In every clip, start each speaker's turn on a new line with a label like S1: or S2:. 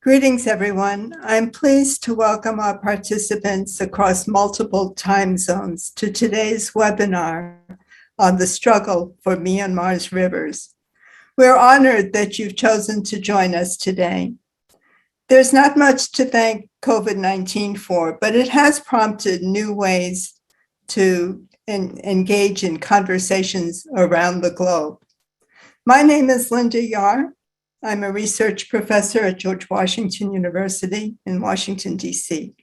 S1: Greetings, everyone. I'm pleased to welcome our participants across multiple time zones to today's webinar on the struggle for Myanmar's rivers. We're honored that you've chosen to join us today. There's not much to thank COVID-19 for, but it has prompted new ways to engage in conversations around the globe. My name is Linda Yar. I'm a research professor at George Washington University in Washington, D.C.,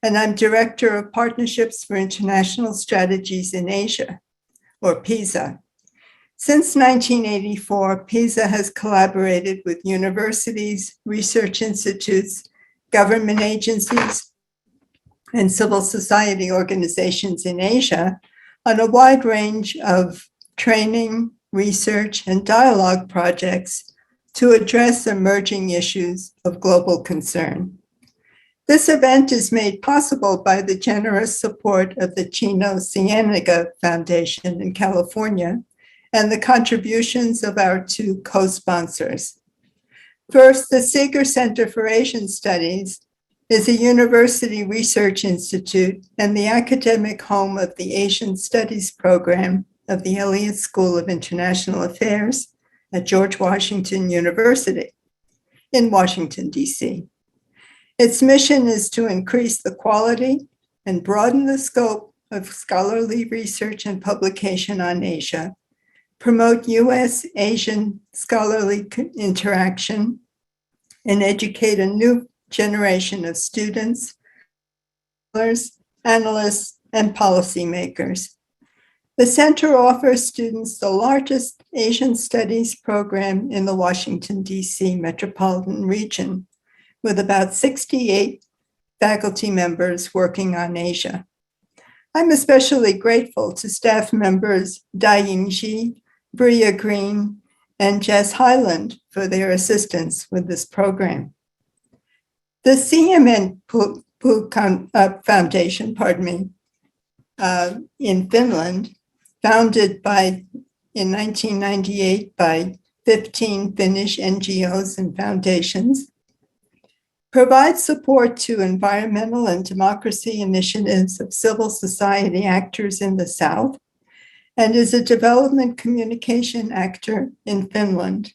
S1: and I'm Director of Partnerships for International Strategies in Asia, or PISA. Since 1984, PISA has collaborated with universities, research institutes, government agencies, and civil society organizations in Asia on a wide range of training, research, and dialogue projects to address emerging issues of global concern. This event is made possible by the generous support of the Chino Cienega Foundation in California and the contributions of our two co-sponsors. First, the Seeger Center for Asian Studies is a university research institute and the academic home of the Asian Studies program of the Elliott School of International Affairs at George Washington University in Washington, D.C. Its mission is to increase the quality and broaden the scope of scholarly research and publication on Asia, promote U.S.-Asian scholarly interaction, and educate a new generation of students, analysts, and policymakers. The center offers students the largest Asian Studies program in the Washington, D.C. metropolitan region, with about 68 faculty members working on Asia. I'm especially grateful to staff members Dai-Ying Ji, Bria Green, and Jess Hyland for their assistance with this program. The CMN Foundation, in Finland, founded in 1998 by 15 Finnish NGOs and foundations, provides support to environmental and democracy initiatives of civil society actors in the South, and is a development communication actor in Finland.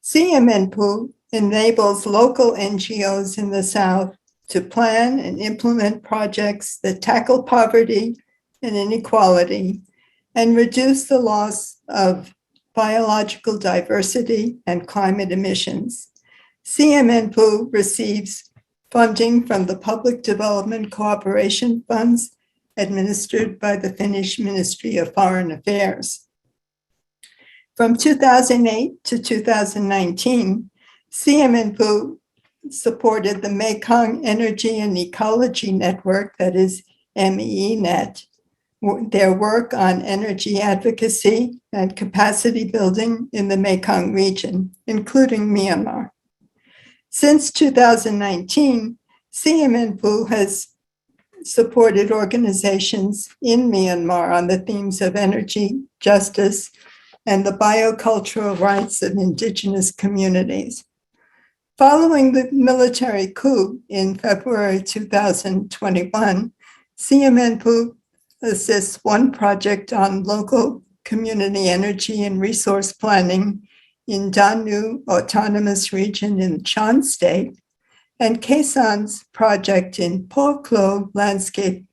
S1: CMNPU enables local NGOs in the South to plan and implement projects that tackle poverty and inequality and reduce the loss of biological diversity and climate emissions. CMNPU receives funding from the Public Development Cooperation Funds administered by the Finnish Ministry of Foreign Affairs. From 2008 to 2019, CMNPU supported the Mekong Energy and Ecology Network, that is MEENet, their work on energy advocacy and capacity building in the Mekong region, including Myanmar. Since 2019, CMNPU has supported organizations in Myanmar on the themes of energy, justice, and the biocultural rights of indigenous communities. Following the military coup in February 2021, CMNPU assists one project on local community energy and resource planning in Danu Autonomous Region in Shan State, and Kaeson's project in Poklo Landscape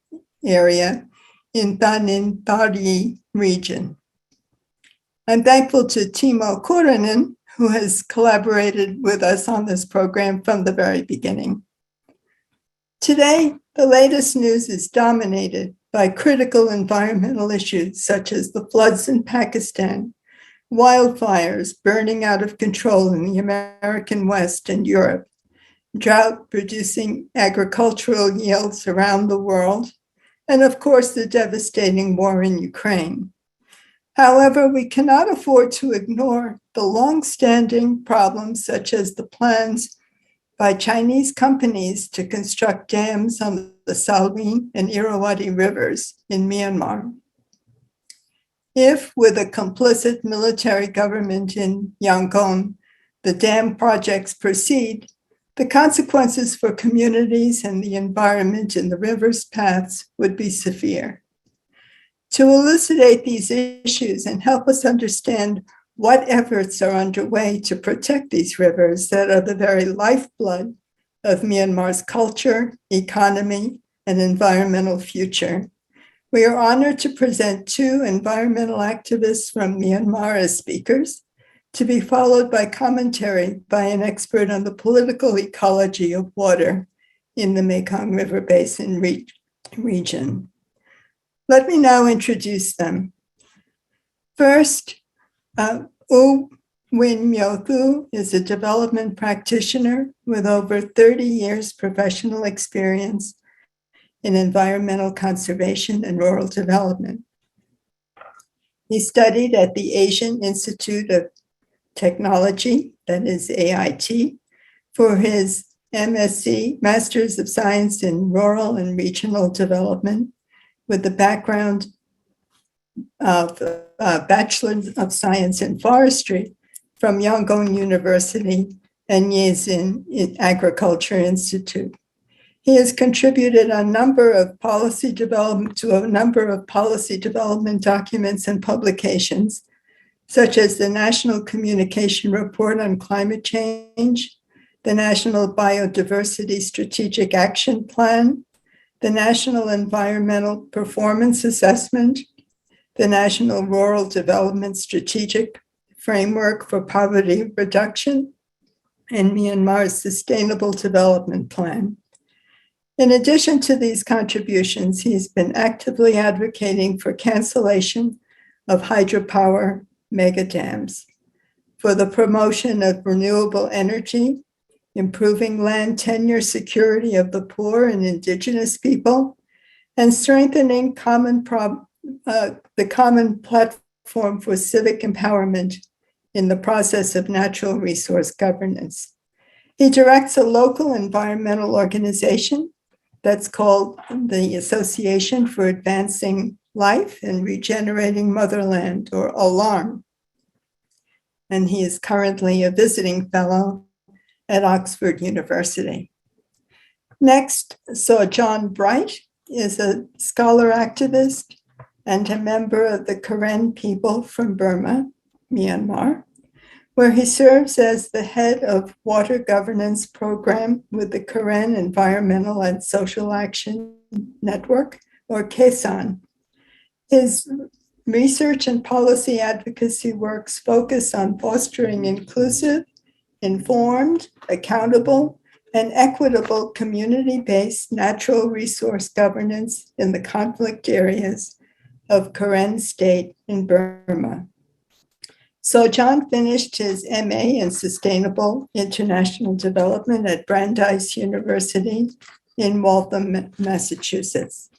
S1: Area in Thanin Thari Region. I'm thankful to Timo Kurinen, who has collaborated with us on this program from the very beginning. Today, the latest news is dominated by critical environmental issues such as the floods in Pakistan, wildfires burning out of control in the American West and Europe, drought-producing agricultural yields around the world, and of course, the devastating war in Ukraine. However, we cannot afford to ignore the long-standing problems such as the plans by Chinese companies to construct dams on the Salween and Irrawaddy rivers in Myanmar. If, with a complicit military government in Yangon, the dam projects proceed, the consequences for communities and the environment in the river's paths would be severe. To elucidate these issues and help us understand what efforts are underway to protect these rivers that are the very lifeblood of Myanmar's culture, economy, and environmental future, we are honored to present two environmental activists from Myanmar as speakers, to be followed by commentary by an expert on the political ecology of water in the Mekong River Basin region. Let me now introduce them. First, U Win Myo Thu is a development practitioner with over 30 years professional experience in environmental conservation and rural development. He studied at the Asian Institute of Technology, that is AIT, for his MSc, Masters of Science in Rural and Regional Development, with the background of Bachelor of Science in Forestry from Yangon University and Yezin Agriculture Institute. He has contributed a number of policy development documents and publications, such as the National Communication Report on Climate Change, the National Biodiversity Strategic Action Plan, the National Environmental Performance Assessment, the National Rural Development Strategic Framework for Poverty Reduction, and Myanmar's Sustainable Development Plan. In addition to these contributions, he's been actively advocating for cancellation of hydropower megadams, for the promotion of renewable energy, improving land tenure security of the poor and indigenous people, and strengthening the common platform for civic empowerment in the process of natural resource governance. He directs a local environmental organization that's called the Association for Advancing Life and Regenerating Motherland, or ALARM. And he is currently a visiting fellow at Oxford University. Next, John Bright is a scholar activist and a member of the Karen people from Burma, Myanmar, where he serves as the head of water governance program with the Karen Environmental and Social Action Network, or KESAN. His research and policy advocacy works focus on fostering inclusive, informed, accountable, and equitable community-based natural resource governance in the conflict areas of Karen State in Burma. So John finished his MA in Sustainable International Development at Brandeis University in Waltham, Massachusetts.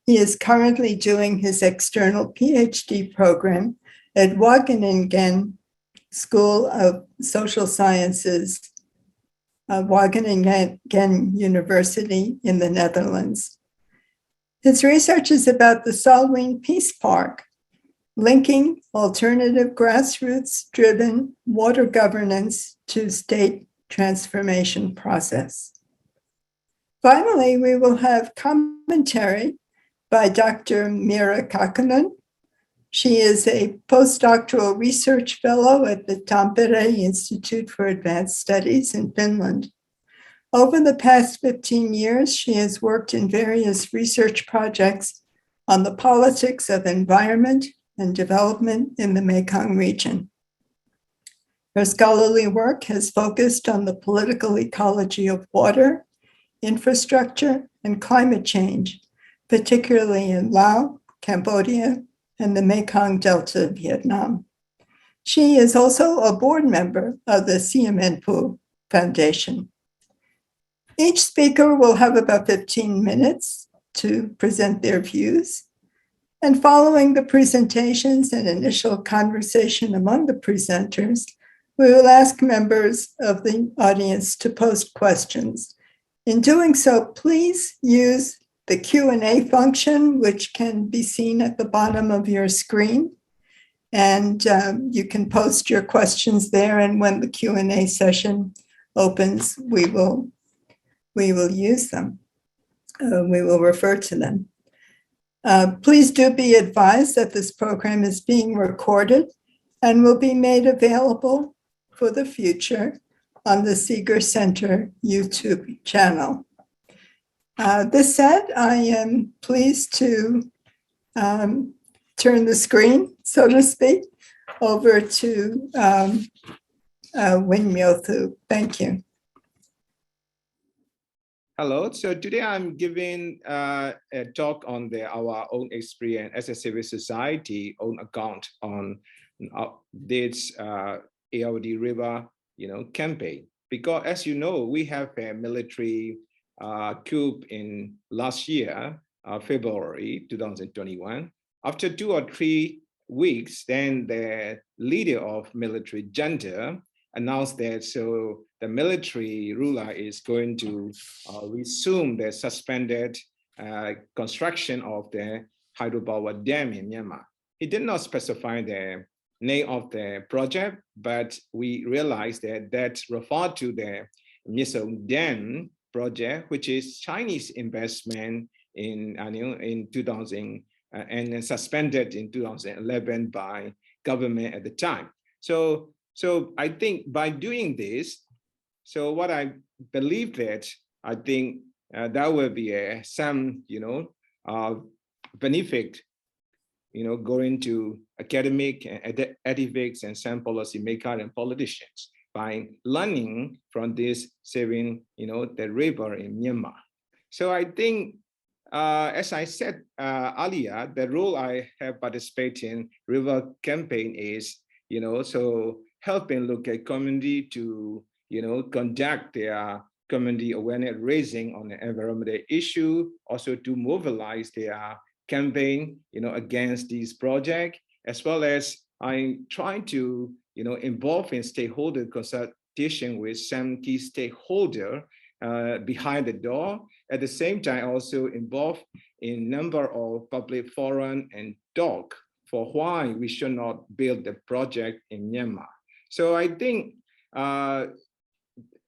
S1: He is currently doing his external PhD program at Wageningen School of Social Sciences, Wageningen University in the Netherlands. His research is about the Salween Peace Park, linking alternative grassroots-driven water governance to state transformation process. Finally, we will have commentary by Dr. Mira Kakanen. She is a postdoctoral research fellow at the Tampere Institute for Advanced Studies in Finland. Over the past 15 years, she has worked in various research projects on the politics of environment and development in the Mekong region. Her scholarly work has focused on the political ecology of water, infrastructure, and climate change, particularly in Laos, Cambodia, and the Mekong Delta, Vietnam. She is also a board member of the CMNPU Foundation. Each speaker will have about 15 minutes to present their views. And following the presentations and initial conversation among the presenters, we will ask members of the audience to post questions. In doing so, please use the Q&A function, which can be seen at the bottom of your screen. And you can post your questions there, and when the Q&A session opens, we will use them. We will refer to them. Please do be advised that this program is being recorded and will be made available for the future on the Seeger Center YouTube channel. This said, I am pleased to turn the screen, so to speak, over to Win Myothu. Thank you.
S2: Hello. So today I'm giving a talk on our own experience as a civil society own account on this AOD River, campaign. Because as you know, we have a military coup in last year, February 2021. After 2 or 3 weeks, then the leader of military junta announced that the military ruler is going to resume the suspended construction of the hydropower dam in Myanmar. He did not specify the name of the project, but we realized that referred to the Miso Dam project, which is Chinese investment in 2000 and suspended in 2011 by government at the time. So I think by doing this, so what I believe that I think that will be some benefit going to academic, academics, and some policymakers and politicians by learning from this saving the river in Myanmar. So I think as I said earlier, the role I have participated in river campaign is so helping local community to conduct their community awareness raising on the environmental issue, also to mobilize their campaign against this project, as well as I'm trying to involve in stakeholder consultation with some key stakeholder behind the door. At the same time, also involved in number of public forum and talk for why we should not build the project in Myanmar. So I think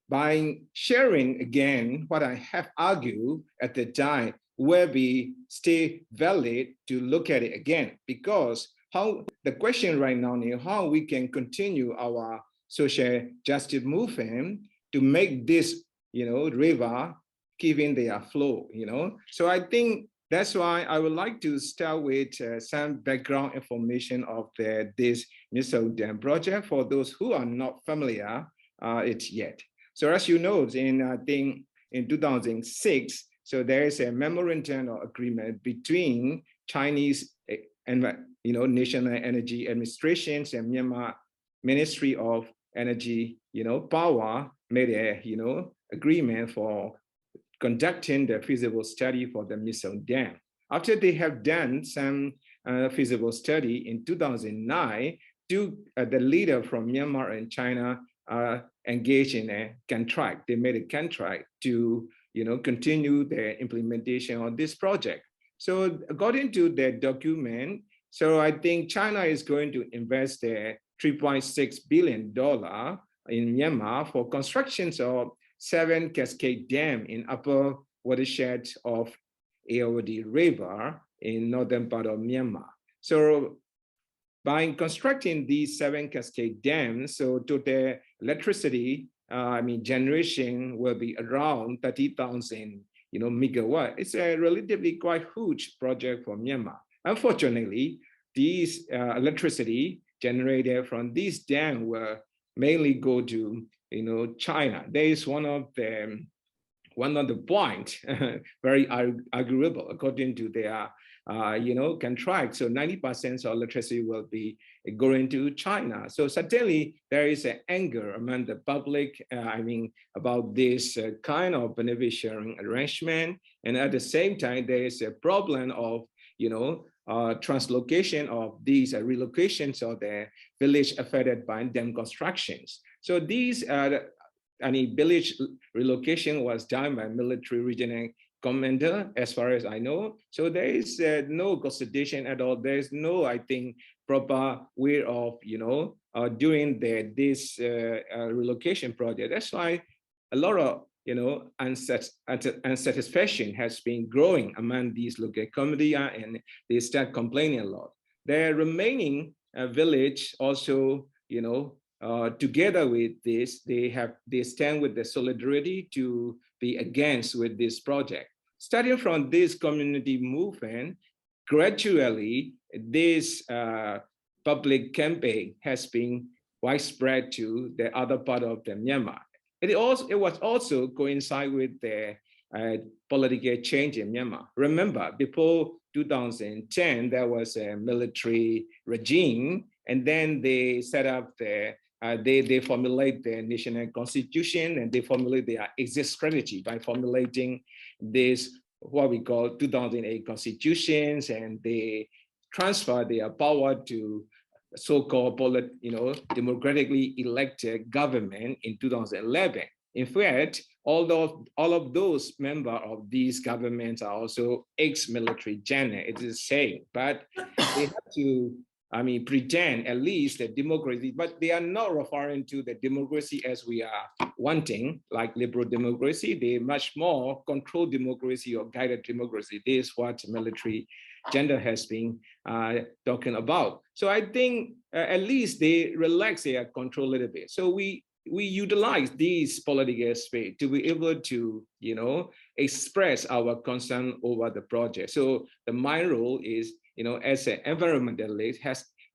S2: by sharing again what I have argued at the time will be stay valid to look at it again, because how the question right now is how we can continue our social justice movement to make this river keeping their flow. So I think that's why I would like to start with some background information of this Miso Dam project for those who are not familiar it yet. So as you know, I think in 2006, so there is a memorandum of agreement between Chinese and National Energy Administrations and Myanmar Ministry of Energy, Power made a agreement for conducting the feasible study for the Miso Dam. After they have done some feasible study in 2009, the leader from Myanmar and China engaged in a contract. They made a contract to continue the implementation of this project. So according to the document, so I think China is going to invest $3.6 billion in Myanmar for constructions of 7 cascade dam in upper watershed of AOD River in northern part of Myanmar. So by constructing these 7 cascade dams, so total electricity, generation will be around 30,000, megawatt. It's a relatively quite huge project for Myanmar. Unfortunately, these electricity generated from these dams will mainly go to China. There is one of the point very arguable according to their contract. So 90% of electricity will be going to China. So certainly there is an anger among the public, about this kind of benefit sharing arrangement. And at the same time, there is a problem of, translocation of these relocations of the village affected by dam constructions. So these village relocation was done by military regional commander, as far as I know. So there is no consultation at all. There is no, I think, proper way of, doing this relocation project. That's why a lot of unsatisfaction has been growing among these local community, and they start complaining a lot. The remaining village also, together with this, they stand with the solidarity to be against with this project. Starting from this community movement, gradually this public campaign has been widespread to the other part of the Myanmar. It was also coincide with the political change in Myanmar. Remember, before 2010, there was a military regime, and then they set up they formulate the national constitution, and they formulate their exit strategy by formulating this what we call 2008 constitutions, and they transfer their power to so-called democratically elected government in 2011. In fact, all of those members of these governments are also ex-military general. It is the same, but they have to, pretend at least the democracy, but they are not referring to the democracy as we are wanting, like liberal democracy. They much more controlled democracy or guided democracy. This is what military gender has been talking about. So I think at least they relax their control a little bit. So we utilize these political space to be able to, express our concern over the project. So my role is, as an environmentalist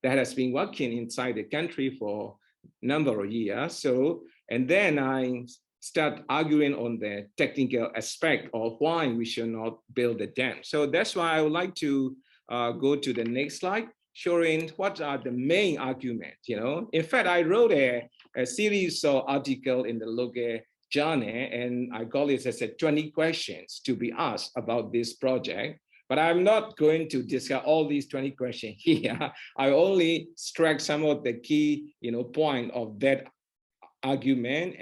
S2: that has been working inside the country for a number of years. So, and then I start arguing on the technical aspect of why we should not build a dam. So that's why I would like to go to the next slide, showing what are the main arguments. In fact, I wrote a series of articles in the local journal, and I call it as 20 questions to be asked about this project. But I'm not going to discuss all these 20 questions here. I only struck some of the key, point of that argument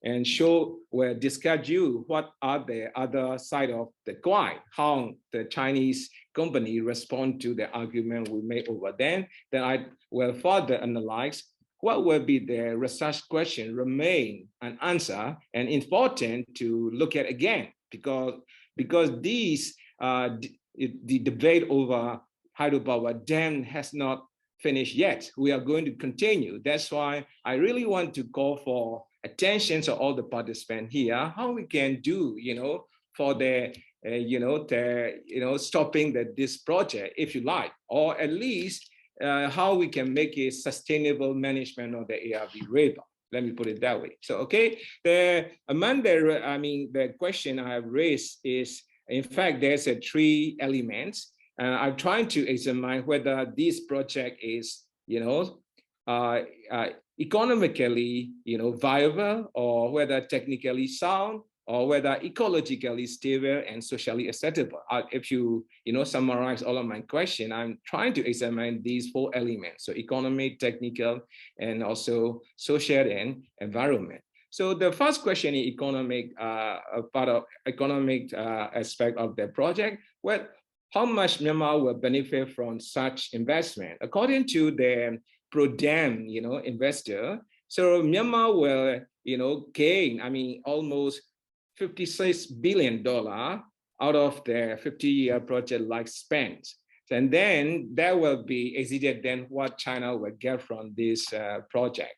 S2: and show where discuss you what are the other side of the coin, how the Chinese company respond to the argument we made over then. Then I will further analyze what will be the research question remain unanswered and important to look at again, because these the debate over hydropower dam has not finished yet. We are going to continue. That's why I really want to call for attention to all the participants here, how we can do, for the, stopping this project, if you like, or at least how we can make a sustainable management of the ARV river. Let me put it that way. So, okay, the question I have raised is, in fact, there's 3 elements. I'm trying to examine whether this project is, economically, viable, or whether technically sound, or whether ecologically stable and socially acceptable. If you, summarize all of my question, I'm trying to examine these 4 elements: so economic, technical, and also social and environment. So the first question is economic, part of economic aspect of the project. Well, how much Myanmar will benefit from such investment? According to the pro-dam, investor, so Myanmar will, gain, almost $56 billion out of the 50-year project lifespan. And then that will be exceeded than what China will get from this project.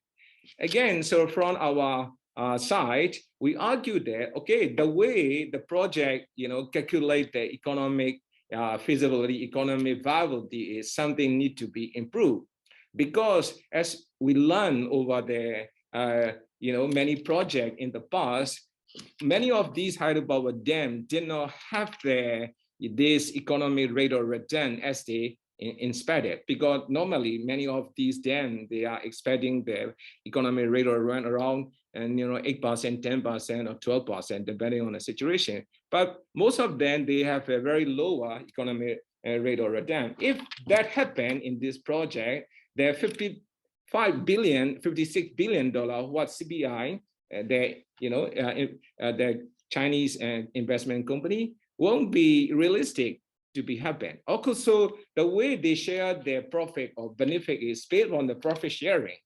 S2: Again, so from our side, we argue that, okay, the way the project, calculate the economic feasibility, economic viability is something need to be improved. Because as we learn over the, many projects in the past, many of these hydropower dams did not have this economic rate of return as they expected, because normally many of these dams, they are expecting the economic rate of return around 8%, 10%, or 12%, depending on the situation. But most of them, they have a very lower economic rate of return. If that happened in this project, the $56 billion what CBI, the Chinese investment company, won't be realistic to be happen. Also, the way they share their profit or benefit is based on the profit sharing.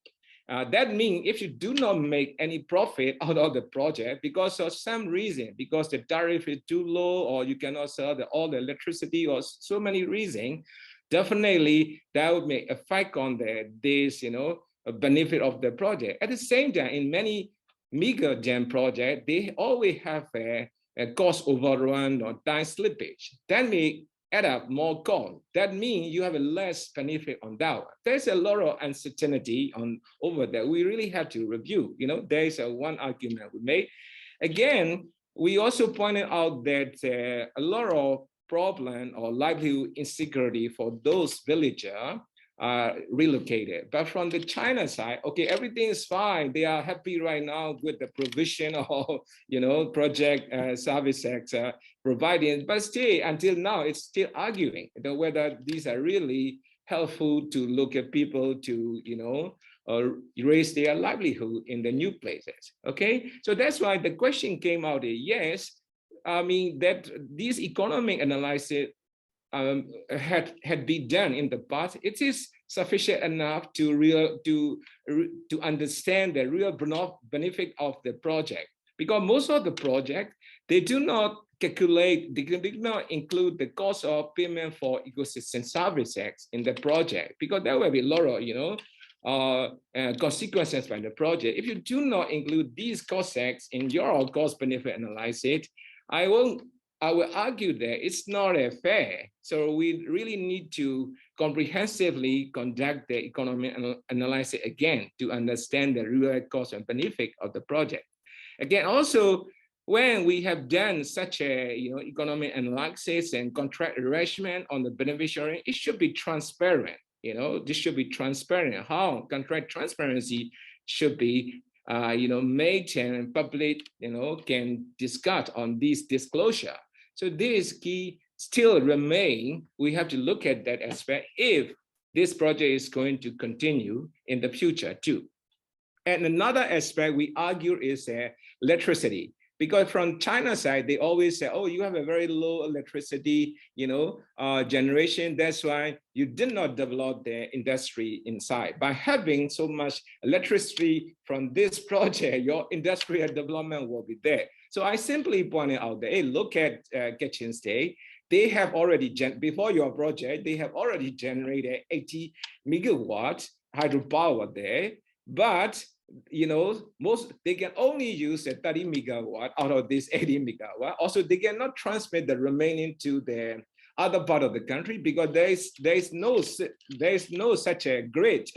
S2: That means if you do not make any profit out of the project because of some reason, because the tariff is too low, or you cannot sell all the electricity, or so many reasons, definitely that would make effect on this, benefit of the project. At the same time, in many mega gem projects, they always have a cost overrun or time slippage. That may add up more cost. That means you have a less benefit on that one. There's a lot of uncertainty over there. We really have to review. There is one argument we made. Again, we also pointed out that a lot of problem or livelihood insecurity for those villagers relocated. But from the China side, okay, everything is fine. They are happy right now with the provision of, project service sector providing. But still, until now, it's still arguing whether these are really helpful to local people to, raise their livelihood in the new places. Okay, so that's why the question came out. Yes, I mean that these economic analysis had been done in the past. It is sufficient enough to understand the real benefit of the project, because most of the project, they do not calculate, they do not include the cost of payment for ecosystem services in the project, because there will be a lot of consequences by the project. If you do not include these costs in your cost benefit analysis, I will argue that it's not fair. So we really need to comprehensively conduct the economic analysis again to understand the real cost and benefit of the project. Again, also, when we have done such a economic analysis and contract arrangement on the beneficiary, it should be transparent. This should be transparent. How contract transparency should be made and public, can discuss on this disclosure. So this key still remain. We have to look at that aspect if this project is going to continue in the future too. And another aspect we argue is electricity, because from China side, they always say, oh, you have a very low electricity, generation. That's why you did not develop the industry inside. By having so much electricity from this project, your industrial development will be there. So I simply pointed out that, hey, look at Kachin State. They have already, before your project, they have already generated 80 megawatts hydropower there. But they can only use 30 megawatt out of this 80 megawatt. Also, they cannot transmit the remaining to the other part of the country because there is no such a grid,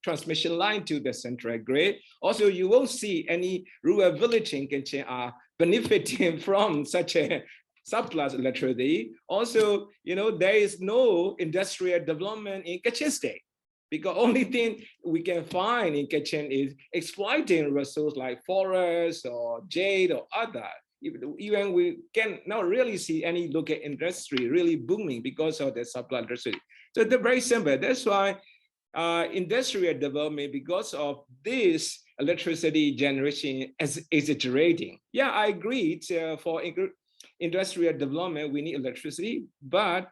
S2: transmission line to the central grid. Also, you won't see any rural village in Kachin are benefiting from such a surplus electricity. Also, there is no industrial development in Kachin State, because only thing we can find in Kachin is exploiting resources like forests or jade or other. Even we can not really see any local industry really booming because of the supply electricity. So they're very simple. That's why industrial development, because of this electricity generation, is exaggerating. Yeah, I agree. For industrial development, we need electricity, but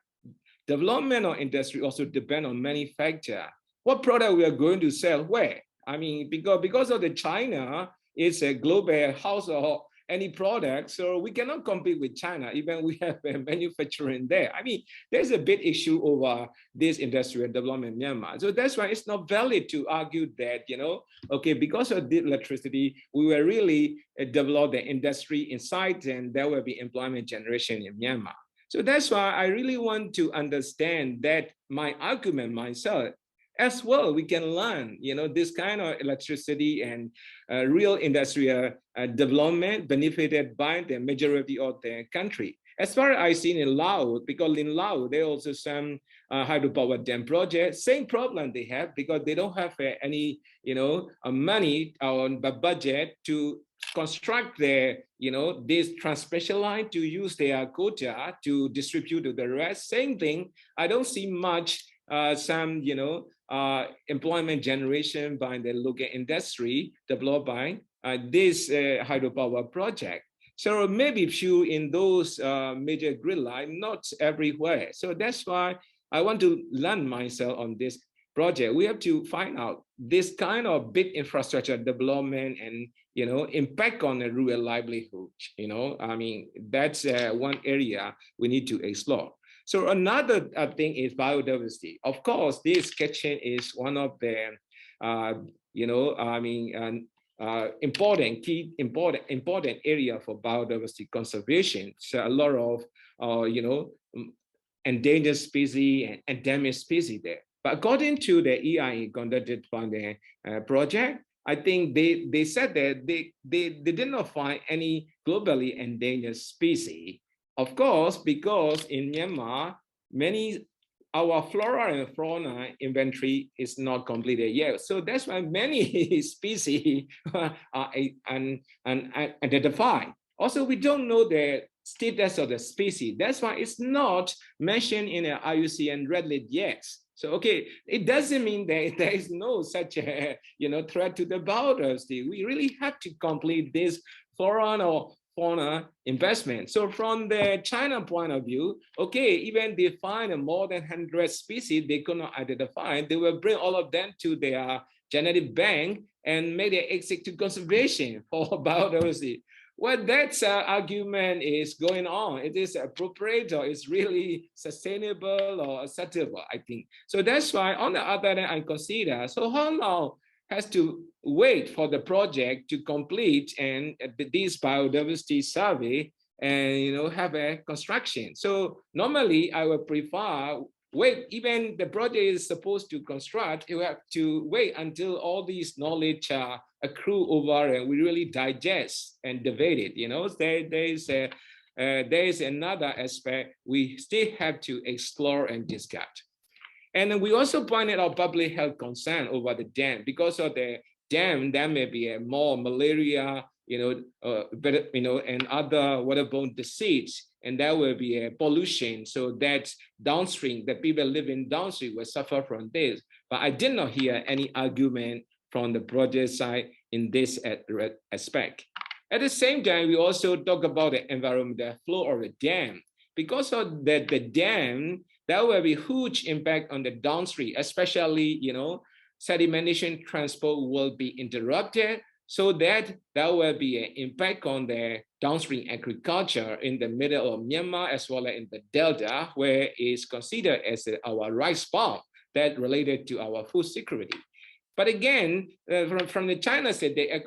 S2: development of industry also depend on many factors. What product we are going to sell where? I mean, because of the China, it's a global house of any product, so we cannot compete with China, even we have a manufacturing there. I mean, there's a big issue over this industrial development in Myanmar. So that's why it's not valid to argue that, okay, because of the electricity, we will really develop the industry inside and there will be employment generation in Myanmar. So that's why I really want to understand that my argument myself. As well, we can learn, this kind of electricity and real industrial development benefited by the majority of the country. As far as I've seen in Laos, because in Laos, there are also some hydropower dam projects, same problem they have because they don't have any, money on the budget to construct their, this transmission line to use their quota to distribute to the rest. Same thing, I don't see much some, employment generation by the local industry developed by this hydropower project. So maybe few in those major grid line, not everywhere. So that's why I want to learn myself on this project, we have to find out this kind of big infrastructure development and, impact on the rural livelihood. I mean, that's one area we need to explore. So another thing is biodiversity. Of course, this kitchen is one of the, important area for biodiversity conservation. So a lot of, endangered species and endemic species there. But according to the EIE conducted by the project, I think they said that they did not find any globally endangered species. Of course, because in Myanmar, our flora and fauna inventory is not completed yet. So that's why many species are unidentified. Also, we don't know the status of the species. That's why it's not mentioned in the IUCN Red List yet. So, okay, it doesn't mean that there is no such a threat to the biodiversity. We really have to complete this flora or fauna investment. So from the China point of view, okay, even they find more than 100 species they could not identify, they will bring all of them to their genetic bank and make their exit to conservation for biodiversity. Well, that argument is going on. It is appropriate or it's really sustainable or acceptable, I think. So that's why on the other hand, I consider, so how long has to wait for the project to complete and this biodiversity survey and have a construction. So normally I would prefer wait, even the project is supposed to construct, you have to wait until all these knowledge accrue over and we really digest and debate it. There is another aspect we still have to explore and discuss. And then we also pointed out public health concern over the dam. Because of the dam, there may be more malaria, and other waterborne disease, and there will be a pollution. So that downstream, the people living downstream will suffer from this. But I did not hear any argument from the project side in this aspect. At the same time, we also talk about the environmental flow of the dam. Because of the dam, there will be huge impact on the downstream, especially, sedimentation transport will be interrupted, so that there will be an impact on the downstream agriculture in the middle of Myanmar as well as in the Delta, where it's considered as our rice farm that related to our food security. But again, from the China side, they are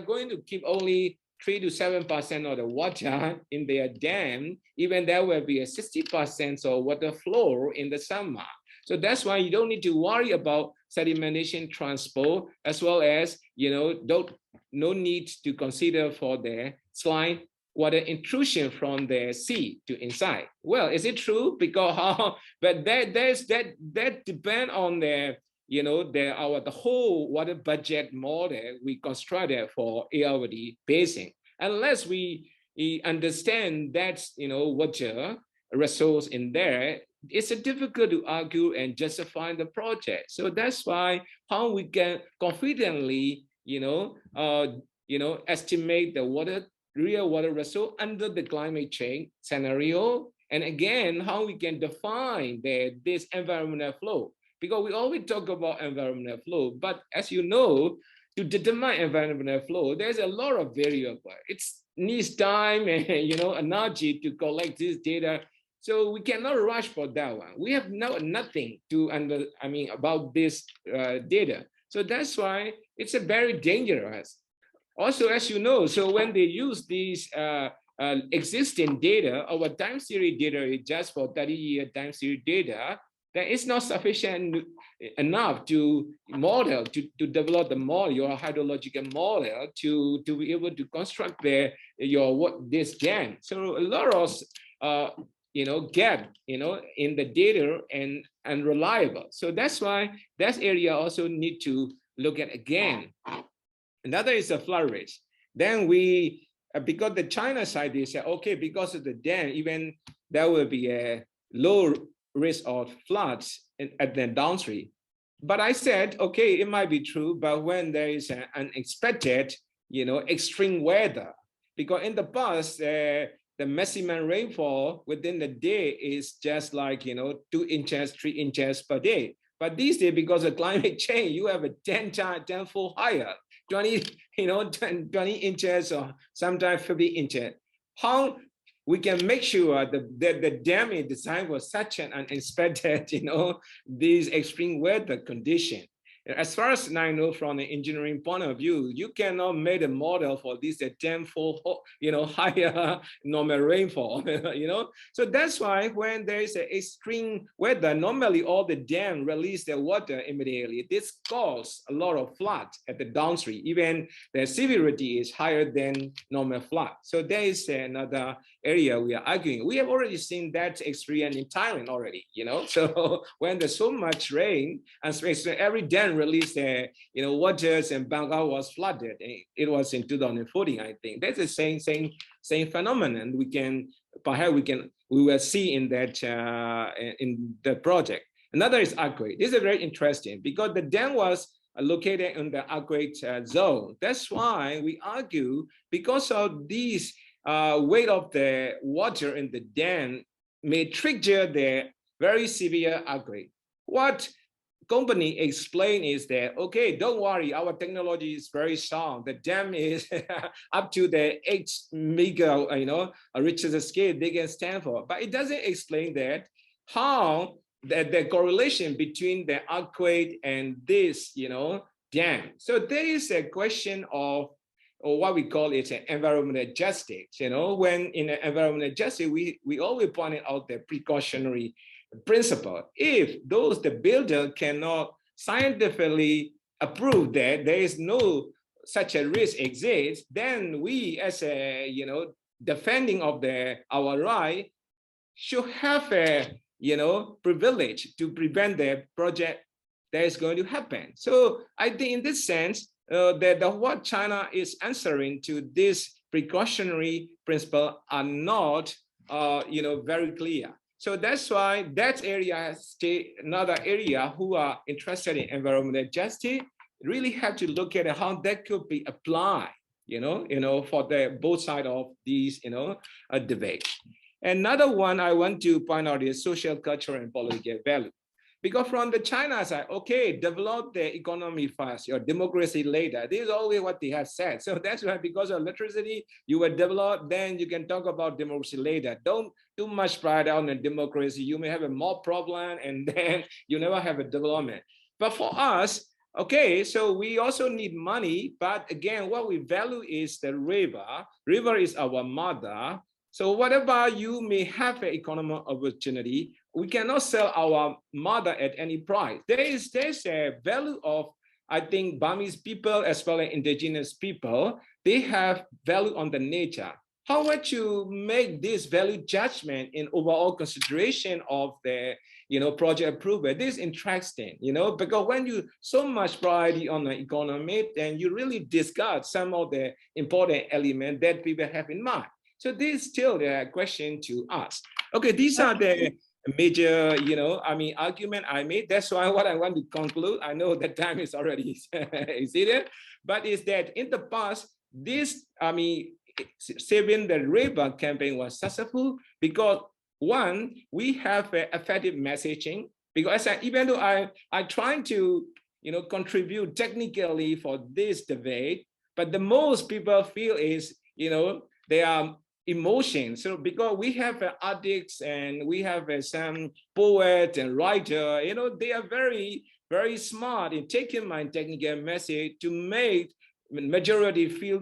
S2: going to keep only 3 to 7% of the water in their dam, even there will be a 60% of water flow in the summer. So that's why you don't need to worry about sedimentation transport, as well as, no need to consider for the slime water intrusion from the sea to inside. Well, is it true? Because but that depend on the the whole water budget model we constructed for Irrawaddy Basin. Unless we understand that water resource in there, it's difficult to argue and justify the project. So that's why how we can confidently estimate the real water resource under the climate change scenario, and again how we can define this environmental flow. Because we always talk about environmental flow, but as you know, to determine environmental flow, there's a lot of variables. It needs time and energy to collect this data. So we cannot rush for that one. We have nothing to about this data. So that's why it's a very dangerous. Also, as you know, so when they use these existing data, our time series data is just for 30-year time series data, that is not sufficient enough to model, to develop the model, your hydrological model, to be able to construct this dam. So a lot of gap in the data and unreliable. So that's why that area also need to look at again. Another is a flood risk. Then we, because the China side, they said, okay, because of the dam, even there will be a low risk of floods at the downstream. But I said, okay, it might be true, but when there is an unexpected, extreme weather, because in the past, the maximum rainfall within the day is just like, 2 inches, 3 inches per day. But these days, because of climate change, you have a 10-fold higher, 20, 20 inches or sometimes 50 inches. How we can make sure that the dam is designed for such an unexpected, these extreme weather conditions. As far as I know, from an engineering point of view, you cannot make a model for this 10-fold, higher normal rainfall, So that's why when there is an extreme weather, normally all the dam release their water immediately. This causes a lot of flood at the downstream. Even the severity is higher than normal flood. So there is another area we are arguing. We have already seen that experience in Thailand already, So when there's so much rain, and especially every dam released their, waters, and Bangkok was flooded. It was in 2014, I think. That's the same phenomenon. We will see in that in the project. Another is earthquake. This is very interesting because the dam was located in the earthquake zone. That's why we argue, because of these weight of the water in the dam may trigger the very severe earthquake. What company explain is that, okay, don't worry, our technology is very strong. The dam is up to the 8 mega, Richter scale they can stand for. But it doesn't explain that how the correlation between the earthquake and this, dam. So there is a question of, or what we call it, an environmental justice. When in an environmental justice, we always pointed out the precautionary principle. If the builder cannot scientifically approve that there is no such a risk exists, then we, as a defending of our right, should have a privilege to prevent the project that is going to happen. So I think in this sense, that what China is answering to this precautionary principle are not very clear. So that's why that area has another area who are interested in environmental justice really have to look at how that could be applied, for the both sides of these, debate. Another one I want to point out is social, cultural, and political value. Because from the China side, okay, develop the economy first, your democracy later. This is always what they have said. So that's why, because of electricity, you will develop, then you can talk about democracy later. Don't too much pride on the democracy. You may have a more problem, and then you never have a development. But for us, okay, so we also need money. But again, what we value is the river. River is our mother. So whatever you may have an economic opportunity, we cannot sell our mother at any price. There's a value of, I think, Burmese people as well as indigenous people. They have value on the nature. How would you make this value judgment in overall consideration of the project approval? This is interesting, because when you so much priority on the economy, then you really discard some of the important elements that people have in mind. So this is still the question to ask. Okay, these are the major, argument I made. That's why what I want to conclude. I know that time is already exceeded, but is that in the past, this, saving the river campaign was successful because, one, we have effective messaging. Because even though I trying to, contribute technically for this debate, but the most people feel is, they are emotions. So because we have artists and we have some poet and writer, they are very, very smart in taking my technical message to make majority feel,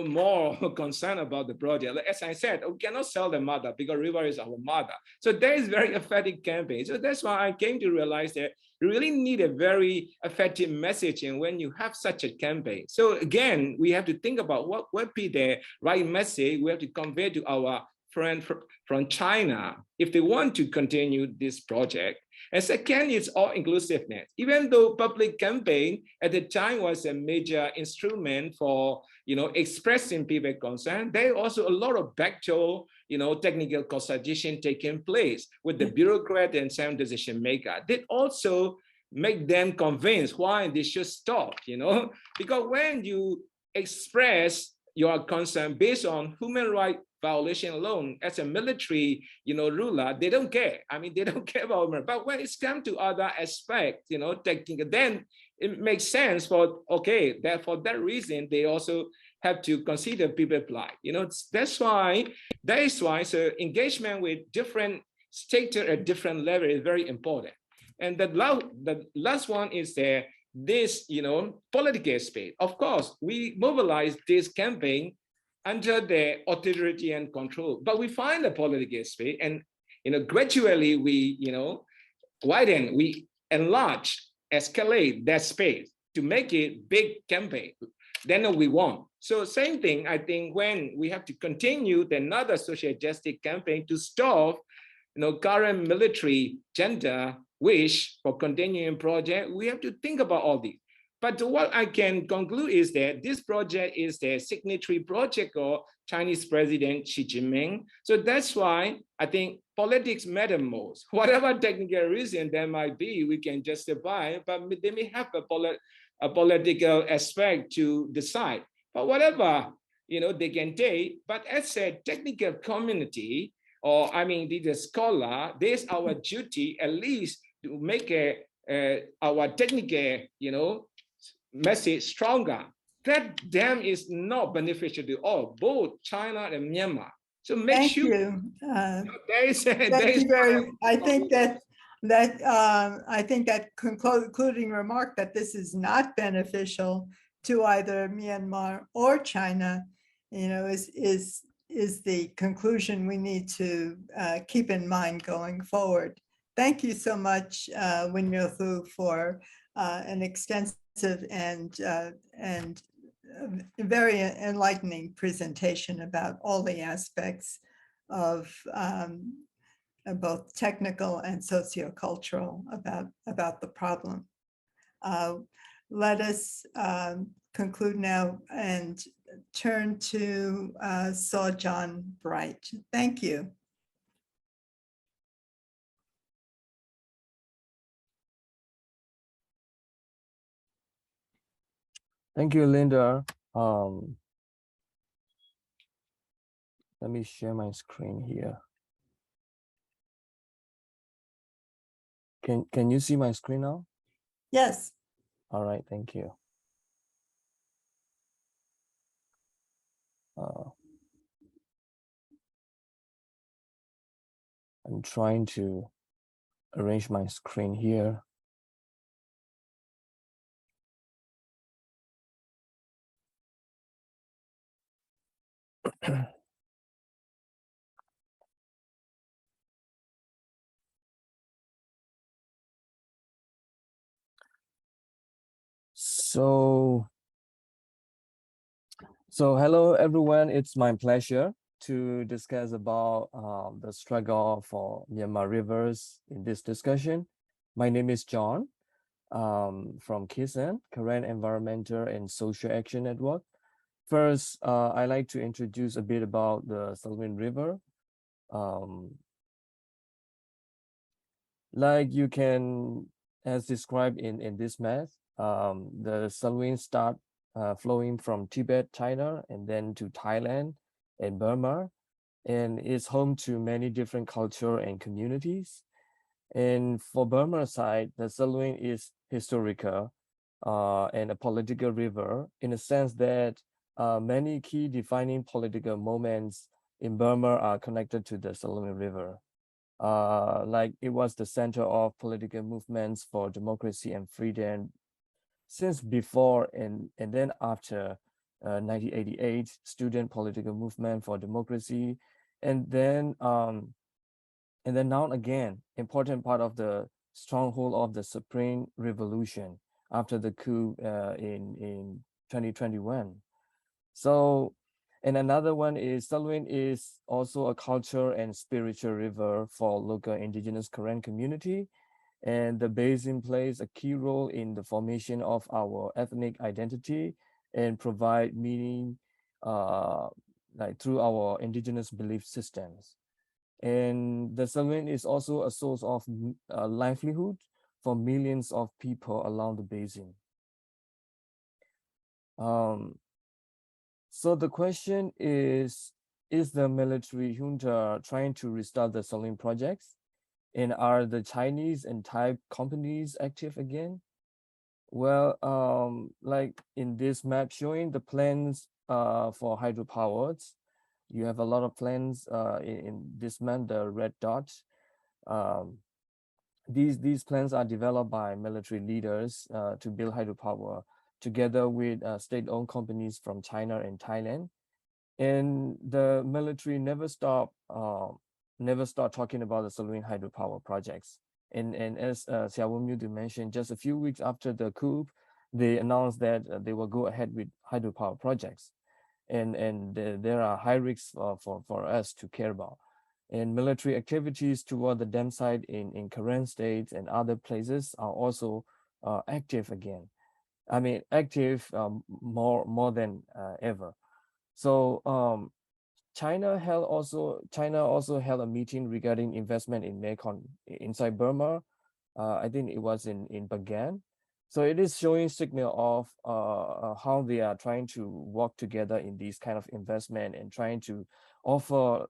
S2: more concerned about the project. As I said, we cannot sell the mother because river is our mother. So there is very effective campaign. So that's why I came to realize that you really need a very effective messaging when you have such a campaign. So again, we have to think about what would be the right message we have to convey to our friend from China if they want to continue this project. And second is all inclusiveness. Even though public campaign at the time was a major instrument for expressing people concern, there also a lot of backdoor technical consultation taking place with the bureaucrat and some decision maker. That also make them convinced why they should stop. Because when you express your concern based on human rights violation alone. As a military, ruler, they don't care. I mean, they don't care about Myanmar. But when it's come to other aspects, technical, then it makes sense for, okay, that for that reason, they also have to consider people plight. That is why so engagement with different stakeholders at different level is very important. And the last one is this, political space. Of course, we mobilize this campaign under the authority and control, but we find the political space, and gradually we widen, we enlarge, escalate that space to make it big campaign. Then we won. So same thing, I think, when we have to continue another social justice campaign to stop current military gender wish for continuing project, we have to think about all these. But what I can conclude is that this project is the signatory project of Chinese President Xi Jinping. So that's why I think politics matter most. Whatever technical reason there might be, we can justify, but they may have a political aspect to decide. But whatever they can take. But as a technical community, or I mean, the scholar, there's our duty at least to make our technical, message stronger. That dam is not beneficial to all, both China and Myanmar. So make
S1: Thank
S2: sure
S1: you.
S2: there is.
S1: Thank you very. I think that concluding remark that this is not beneficial to either Myanmar or China, is the conclusion we need to keep in mind going forward. Thank you so much, Win Thu, for an extensive and very enlightening presentation about all the aspects of both technical and sociocultural about the problem. Let us conclude now and turn to Saw John Bright. Thank you.
S3: Thank you, Linda. Let me share my screen here. Can you see my screen now?
S1: Yes.
S3: All right, thank you. I'm trying to arrange my screen here. So hello everyone, it's my pleasure to discuss about the struggle for Myanmar rivers in this discussion. My name is John from KISAN, Karen Environmental and Social Action Network. First, I'd like to introduce a bit about the Salween River. Like you can, as described in this map, the Salween start flowing from Tibet, China, and then to Thailand and Burma, and is home to many different culture and communities. And for Burma side, the Salween is historical and a political river in the sense that many key defining political moments in Burma are connected to the Salween River. Like it was the center of political movements for democracy and freedom since before and then after 1988 student political movement for democracy, and then now again important part of the stronghold of the Spring Revolution after the coup in 2021. So, and another one is Salween is also a cultural and spiritual river for local indigenous Karen community. And the basin plays a key role in the formation of our ethnic identity and provide meaning like through our indigenous belief systems. And the Salween is also a source of livelihood for millions of people along the basin. So the question is, is the military junta trying to restart the saline projects? And are the Chinese and Thai companies active again? Well, like in this map showing the plans for hydropowers, you have a lot of plans in this map, the red dots. Um, these plans are developed by military leaders to build hydropower together with state-owned companies from China and Thailand. And the military never stop talking about the Salween hydropower projects. And as Xiaowen Mudu mentioned, just a few weeks after the coup, they announced that they will go ahead with hydropower projects. And there are high risks for us to care about. And military activities toward the dam site in Karen states and other places are also active again. I mean, active more than ever. So China also held a meeting regarding investment in Mekong inside Burma. I think it was in Bagan. So it is showing signal of how they are trying to work together in these kind of investment and trying to offer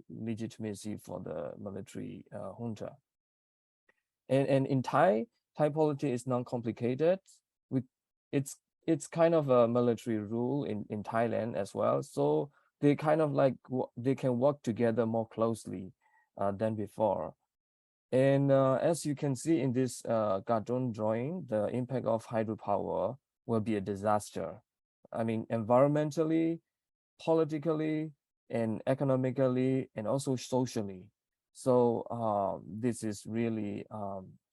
S3: legitimacy for the military junta. And in Thai polity is non-complicated. With it's kind of a military rule in Thailand as well. So they kind of like they can work together more closely than before. And as you can see in this cartoon drawing, the impact of hydropower will be a disaster. I mean, environmentally, politically, and economically, and also socially. So this is really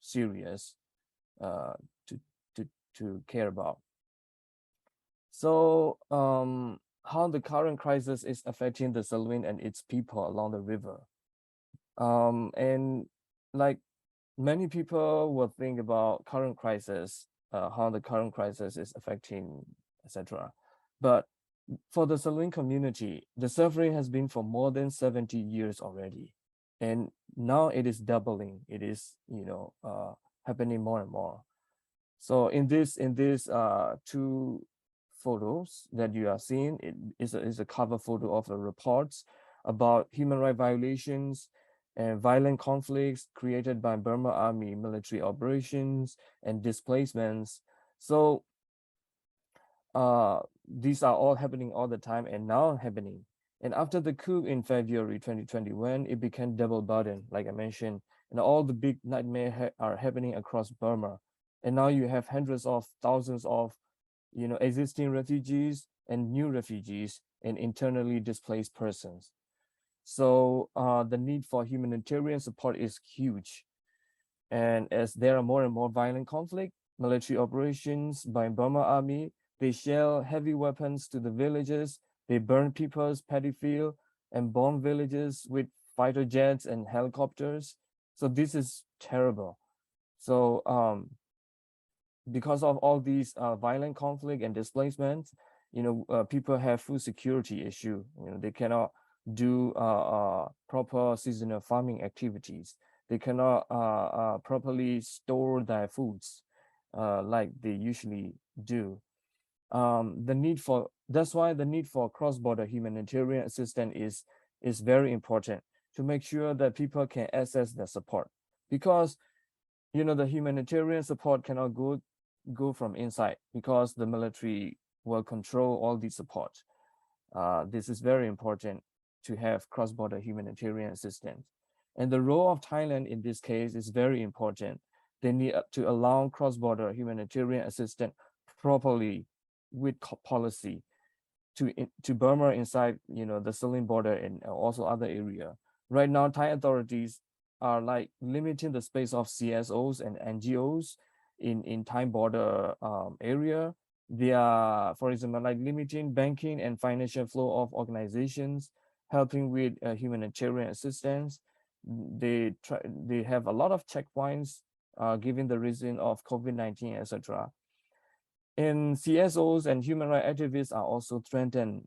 S3: serious uh, to, to care about. So how the current crisis is affecting the Salween and its people along the river. And like many people will think about current crisis, how the current crisis is affecting, etc. But for the Salween community, the suffering has been for more than 70 years already. And now it is doubling. It is, happening more and more. So in this two photos that you are seeing, it is a cover photo of a reports about human rights violations and violent conflicts created by Burma Army military operations and displacements. So these are all happening all the time and now happening. And after the coup in February 2021, it became double burden, like I mentioned, and all the big nightmares are happening across Burma. And now you have hundreds of thousands of, existing refugees and new refugees and internally displaced persons. So the need for humanitarian support is huge. And as there are more and more violent conflict, military operations by Burma Army, they shell heavy weapons to the villages, they burn people's paddy field and bomb villages with fighter jets and helicopters. So this is terrible. So because of all these violent conflict and displacements, people have food security issue. They cannot do proper seasonal farming activities. They cannot properly store their foods like they usually do. That's why the need for cross-border humanitarian assistance is very important to make sure that people can access the support, because the humanitarian support cannot go from inside because the military will control all the support. This is very important to have cross-border humanitarian assistance. And the role of Thailand in this case is very important. They need to allow cross-border humanitarian assistance properly with policy to Burma inside, the Salin border and also other area. Right now, Thai authorities are like limiting the space of CSOs and NGOs in Thai border area. They are, for example, like limiting banking and financial flow of organizations, helping with humanitarian assistance. They have a lot of checkpoints given the reason of COVID-19, etc. And CSOs and human rights activists are also threatened,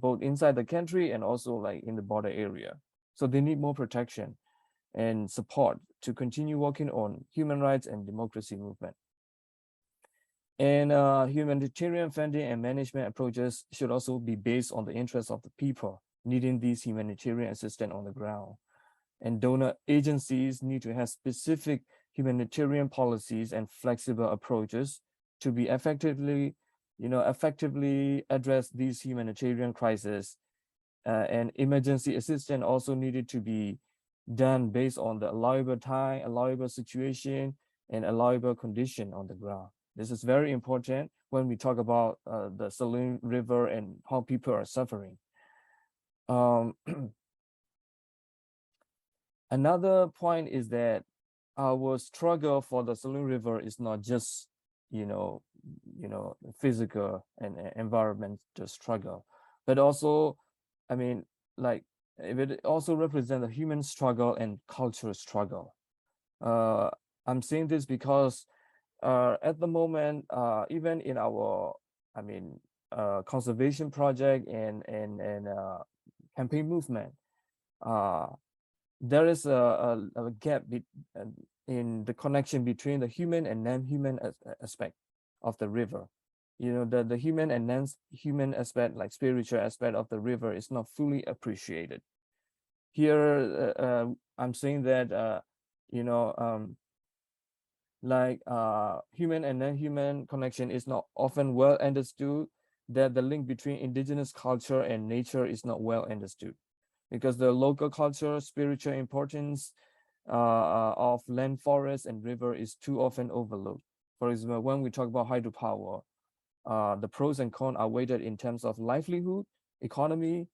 S3: both inside the country and also like in the border area. So they need more protection and support to continue working on human rights and democracy movement. And humanitarian funding and management approaches should also be based on the interests of the people needing these humanitarian assistance on the ground. And donor agencies need to have specific humanitarian policies and flexible approaches to be effectively address these humanitarian crises. And emergency assistance also needed to be done based on the allowable time, allowable situation, and allowable condition on the ground. This is very important when we talk about the Salween River and how people are suffering. Another point is that our struggle for the Salween River is not just, physical and environmental struggle, but also, I mean, like, it also represents a human struggle and cultural struggle. I'm saying this because at the moment, even in our, conservation project and campaign movement, there is a gap in the connection between the human and non-human aspect of the river. The human and non-human aspect, like spiritual aspect of the river, is not fully appreciated. Here, I'm saying that, human and non-human connection is not often well understood, that the link between indigenous culture and nature is not well understood, because the local culture, spiritual importance of land, forest, and river is too often overlooked. For example, when we talk about hydropower, the pros and cons are weighted in terms of livelihood, economy,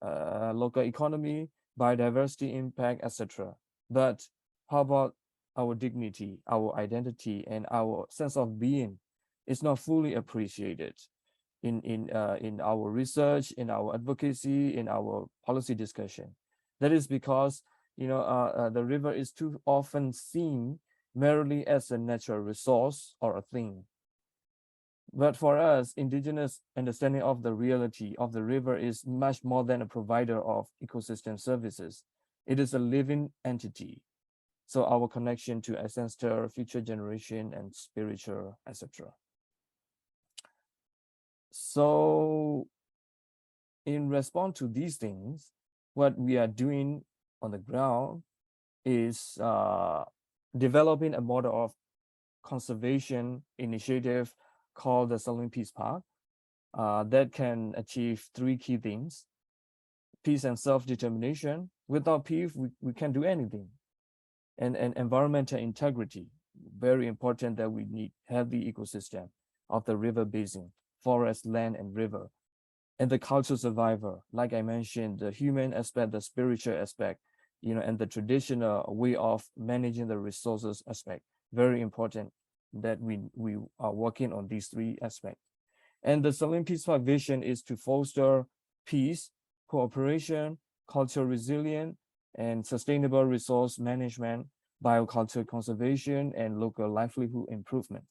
S3: local economy, biodiversity impact, etc. But how about our dignity, our identity, and our sense of being? Is not fully appreciated in our research, in our advocacy, in our policy discussion. That is because the river is too often seen merely as a natural resource or a thing. But for us, indigenous understanding of the reality of the river is much more than a provider of ecosystem services. It is a living entity. So our connection to ancestor, future generation, and spiritual, etc. So in response to these things, what we are doing on the ground is developing a model of conservation initiative called the Salween Peace Park that can achieve three key things: peace and self-determination. Without peace, we can't do anything. And environmental integrity, very important that we need healthy ecosystem of the river basin, forest, land, and river. And the cultural survivor, like I mentioned, the human aspect, the spiritual aspect, and the traditional way of managing the resources aspect. Very important that we are working on these three aspects. And the Salween Peace Park vision is to foster peace, cooperation, cultural resilience, and sustainable resource management, bioculture conservation, and local livelihood improvement.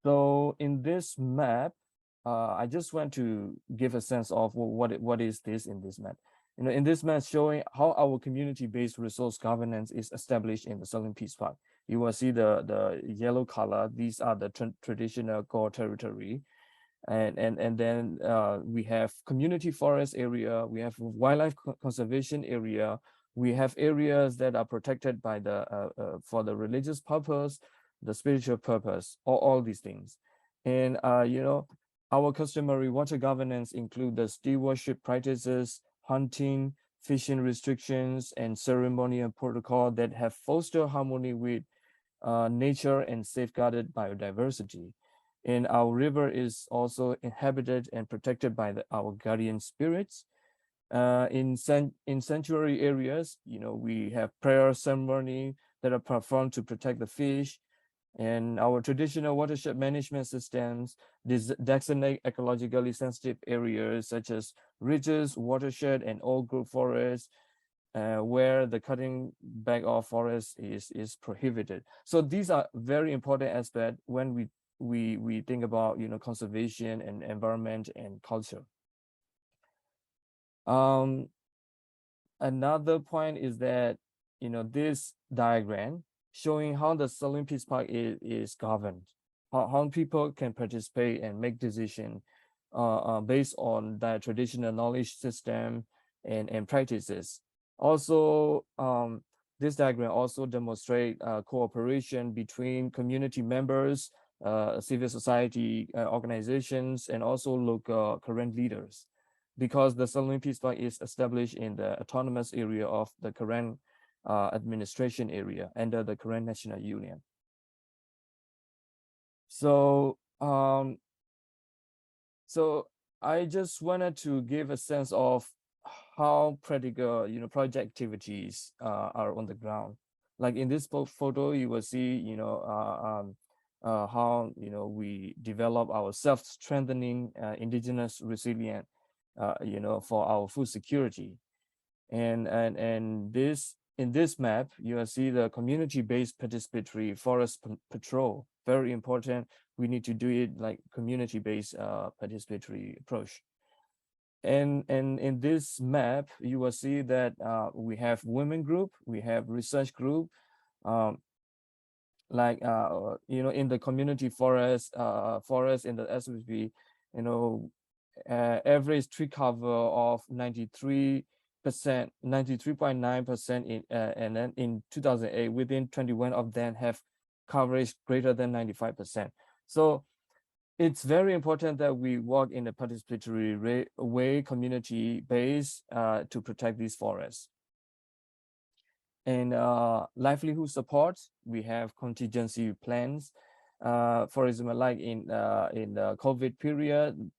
S3: So in this map, I just want to give a sense of what is this in this map. In this map showing how our community-based resource governance is established in the Salween Peace Park. You will see the yellow color. These are the traditional core territory. And then we have community forest area, we have wildlife conservation area, we have areas that are protected by for the religious purpose, the spiritual purpose, all these things. And our customary water governance include the stewardship practices, hunting, fishing restrictions, and ceremonial protocol that have fostered harmony with nature and safeguarded biodiversity. And our river is also inhabited and protected by our guardian spirits. In sanctuary areas, we have prayer ceremony that are performed to protect the fish. And our traditional watershed management systems designate ecologically sensitive areas such as ridges, watershed, and old growth forests, where the cutting back of forest is prohibited. So these are very important aspects when we think about conservation and environment and culture. Another point is that this diagram showing how the Salween Peace Park is governed. how people can participate and make decision based on their traditional knowledge system and practices. Also, this diagram also demonstrate cooperation between community members, civil society organizations, and also local current leaders, because the Salween Peace Park is established in the autonomous area of the current administration area under the current national union. So so I just wanted to give a sense of how practical, project activities are on the ground. Like in this photo, you will see, how, we develop our self-strengthening indigenous resilient, for our food security. And this in this map, you will see the community-based participatory forest patrol. Very important. We need to do it like community-based participatory approach. And in this map, you will see that we have women group, we have research group, in the community forest in the SWP, average tree cover of 93%, 93.9% in and then in 2008, within 21 of them have coverage greater than 95%. So it's very important that we work in a participatory way, community-based, to protect these forests. And livelihood support, we have contingency plans. For example, like in the COVID period,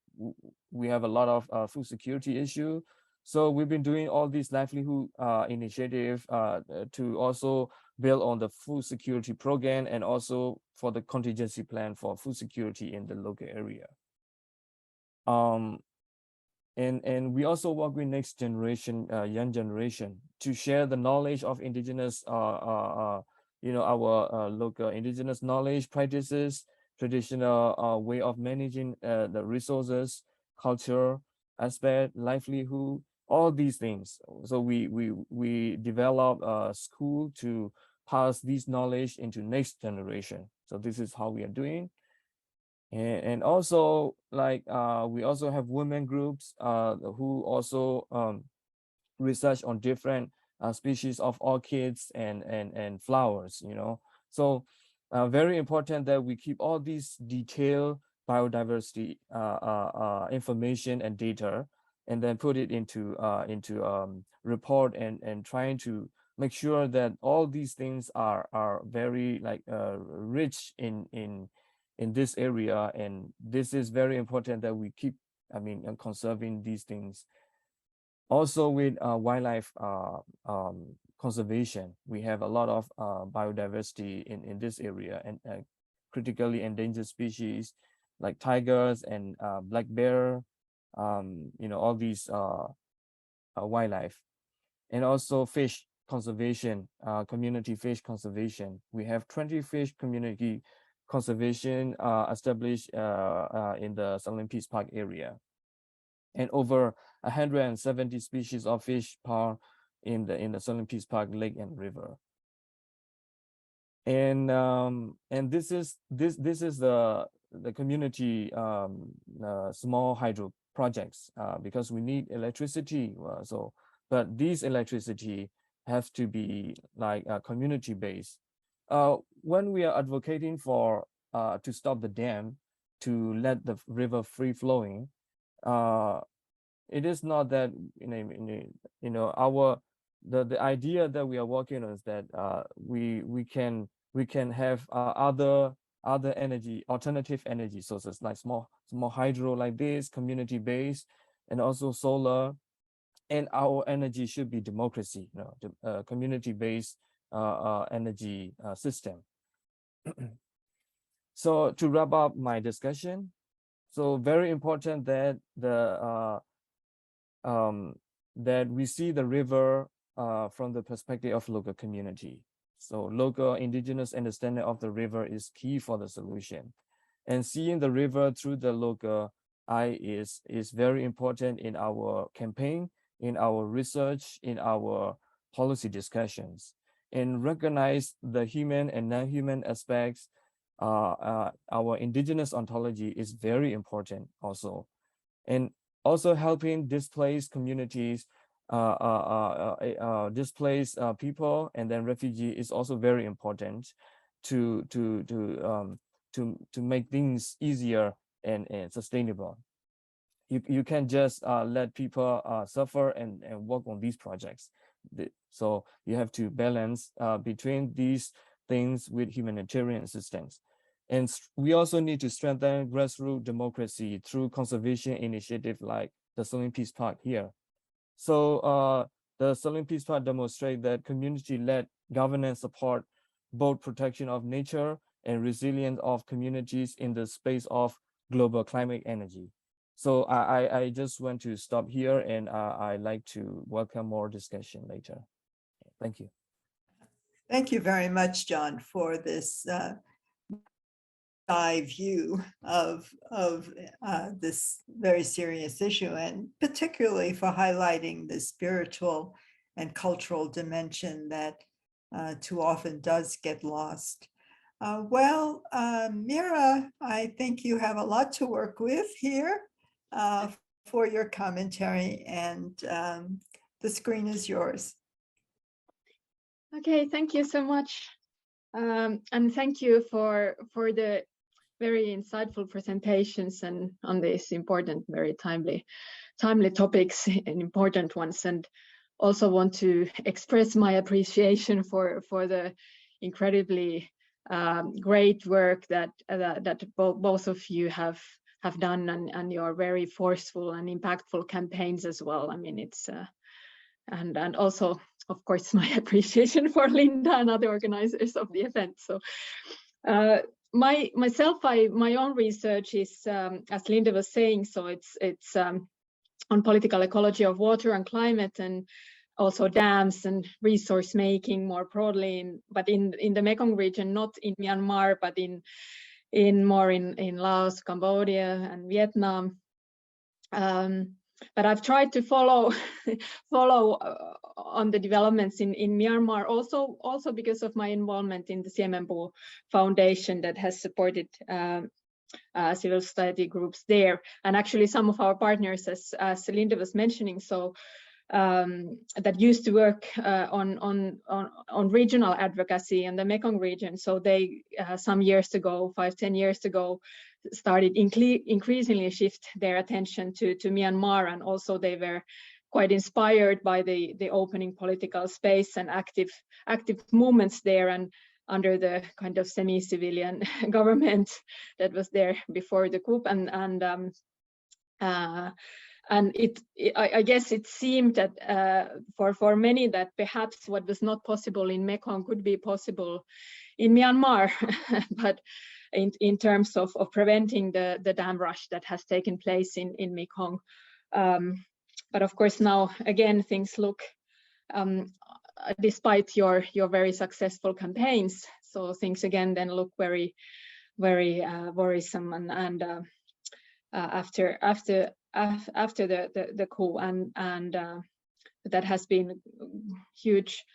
S3: we have a lot of food security issue. So we've been doing all these livelihood initiative to also build on the food security program, and also for the contingency plan for food security in the local area. And we also work with next generation, young generation, to share the knowledge of indigenous, our local indigenous knowledge, practices, traditional way of managing the resources, culture aspect, livelihood, all these things. So we develop a school to pass this knowledge into next generation. So this is how we are doing. And also, like, we also have women groups who also research on different species of orchids and flowers, So very important that we keep all these detailed biodiversity information and data, and then put it into report, and trying to make sure that all these things are very like rich in this area. And this is very important that we keep, conserving these things. Also with wildlife conservation, we have a lot of biodiversity in this area, and critically endangered species like tigers and black bear, all these wildlife. And also fish conservation, community fish conservation. We have 20 fish community conservation established in the Salween Peace Park area, and over 170 species of fish found in the Salween Peace Park lake and river. And this is the community small hydro projects, because we need electricity. But these electricity have to be like community based. When we are advocating for to stop the dam, to let the river free flowing, it is not that the idea that we are working on is that we can have other alternative energy sources, like small hydro like this, community based, and also solar. And our energy should be democracy, community based energy system. So to wrap up my discussion, so very important that that we see the river from the perspective of local community. So local indigenous understanding of the river is key for the solution, and seeing the river through the local eye is very important in our campaign, in our research, in our policy discussions, and recognize the human and non-human aspects our indigenous ontology is very important also. And also helping displaced communities, displaced people, and then refugee is also very important to make things easier and sustainable. You can't just let people suffer and work on these projects. So you have to balance between these things with humanitarian assistance. And we also need to strengthen grassroots democracy through conservation initiative like the Sterling Peace Park here. So the Sterling Peace Park demonstrate that community-led governance support both protection of nature and resilience of communities in the space of global climate energy. So I just want to stop here, and I'd like to welcome more discussion later. Thank you.
S1: Thank you very much, John, for this view of this very serious issue, and particularly for highlighting the spiritual and cultural dimension that too often does get lost. Mira, I think you have a lot to work with here for your commentary, and the screen is yours.
S4: Okay, thank you so much. And thank you for the very insightful presentations and on these important, very timely topics and important ones. And also want to express my appreciation for the incredibly great work that both of you have done, and your very forceful and impactful campaigns as well. I mean, it's and also, of course, my appreciation for Linda and other organizers of the event. So my own research is, as Linda was saying, so it's on political ecology of water and climate, and also dams and resource making more broadly, but in the Mekong region, not in Myanmar, but in Laos, Cambodia, and Vietnam. But I've tried to follow on the developments in Myanmar, also because of my involvement in the CMMBO Foundation that has supported civil society groups there, and actually some of our partners, as Linda was mentioning, so that used to work on regional advocacy in the Mekong region. So they some years ago, 5-10 years ago, started increasingly shift their attention to Myanmar, and also they were quite inspired by the opening political space and active movements there, and under the kind of semi-civilian government that was there before the coup, and I guess it seemed that for many that perhaps what was not possible in Mekong could be possible in Myanmar, but in terms of preventing the dam rush that has taken place in Mekong. But of course now again things look, despite your very successful campaigns, so things again then look very worrisome, and after the coup, and that has been huge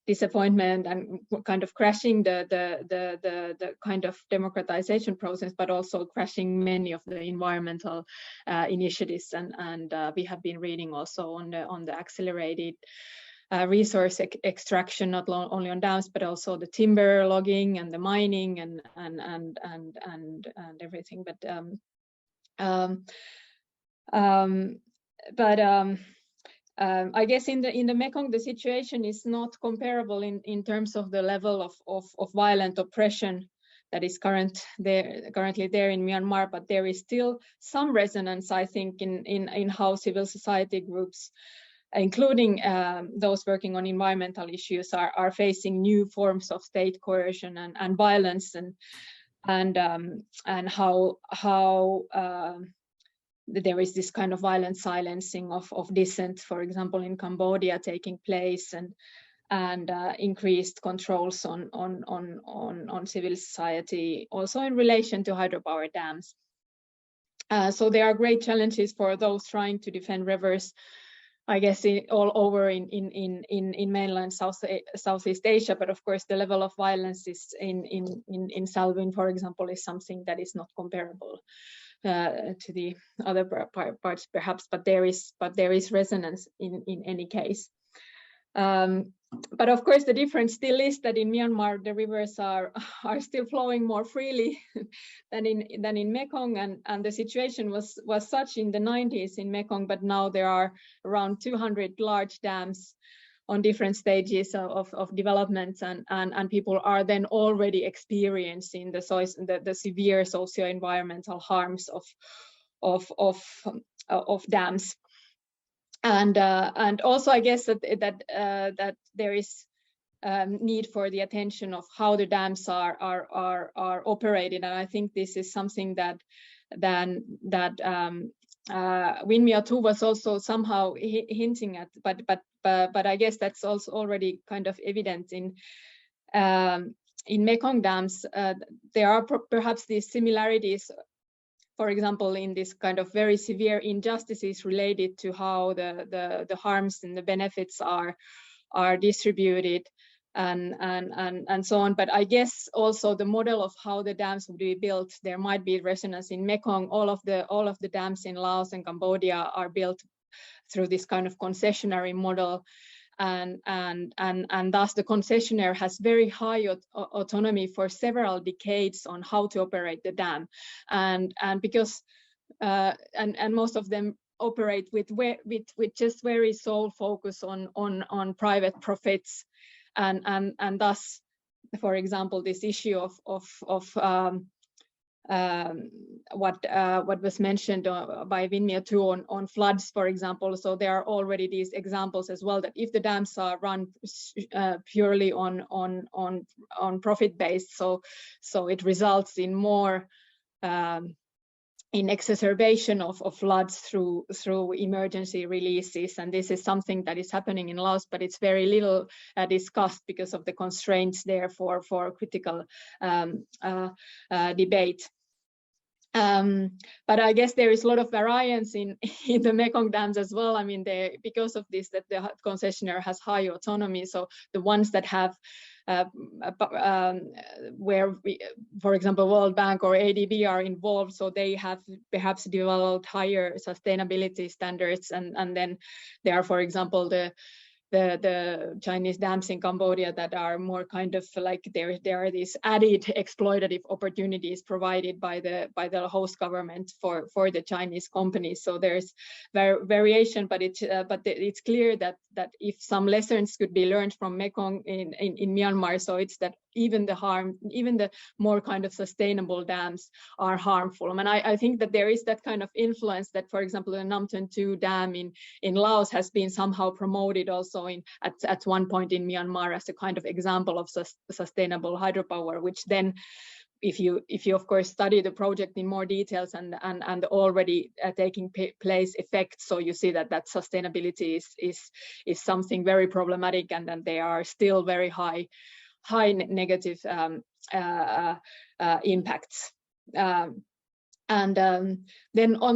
S4: disappointment and kind of crashing the kind of democratization process, but also crashing many of the environmental initiatives, and we have been reading also on the accelerated resource extraction, not only on dams, but also the timber logging and the mining and everything. I guess in the Mekong, the situation is not comparable in terms of the level of violent oppression that is currently there in Myanmar, but there is still some resonance, I think, in how civil society groups, including those working on environmental issues, are facing new forms of state coercion and violence, and how there is this kind of violent silencing of dissent, for example, in Cambodia taking place, and increased controls on civil society, also in relation to hydropower dams. So there are great challenges for those trying to defend rivers I guess all over in mainland Southeast Asia, but of course the level of violence is in Salween, for example, is something that is not comparable to the other parts perhaps, but there is resonance in any case. But of course, the difference still is that in Myanmar, the rivers are still flowing more freely than in Mekong, and the situation was such in the 90s in Mekong, but now there are around 200 large dams on different stages of development, and people are then already experiencing the severe socio-environmental harms of dams. And also, I guess that there is need for the attention of how the dams are operated, and I think this is something that Win Myat Thu was also somehow hinting at, but I guess that's also already kind of evident in Mekong dams. There are perhaps these similarities. For example, in this kind of very severe injustices related to how the harms and the benefits are distributed and so on. But I guess also the model of how the dams would be built, there might be resonance in Mekong. All of the dams in Laos and Cambodia are built through this kind of concessionary model. And thus the concessionaire has very high autonomy for several decades on how to operate the dam, and because and most of them operate with just very sole focus on private profits, and thus, for example, this issue of what was mentioned by Win Myat Thu on floods, for example. So there are already these examples as well, that if the dams are run purely on profit based, so it results in more in exacerbation of floods through emergency releases, and this is something that is happening in Laos, but it's very little discussed because of the constraints there for critical debate. But I guess there is a lot of variance in the Mekong dams as well. I mean, because of this, that the concessionaire has high autonomy. So the ones that have where for example, World Bank or ADB are involved, so they have perhaps developed higher sustainability standards, and then there are, for example, the Chinese dams in Cambodia that are more kind of like there are these added exploitative opportunities provided by the host government for the Chinese companies. So there's variation, but it's clear that if some lessons could be learned from Mekong in Myanmar, so it's that even the more kind of sustainable dams are harmful. I mean, I think that there is that kind of influence that, for example, the Nam Ton 2 dam in Laos has been somehow promoted also at one point in Myanmar as a kind of example of sustainable hydropower, which then, if you of course study the project in more details and already taking place effects, so you see that sustainability is something very problematic, and then there are still very high negative impacts. Then on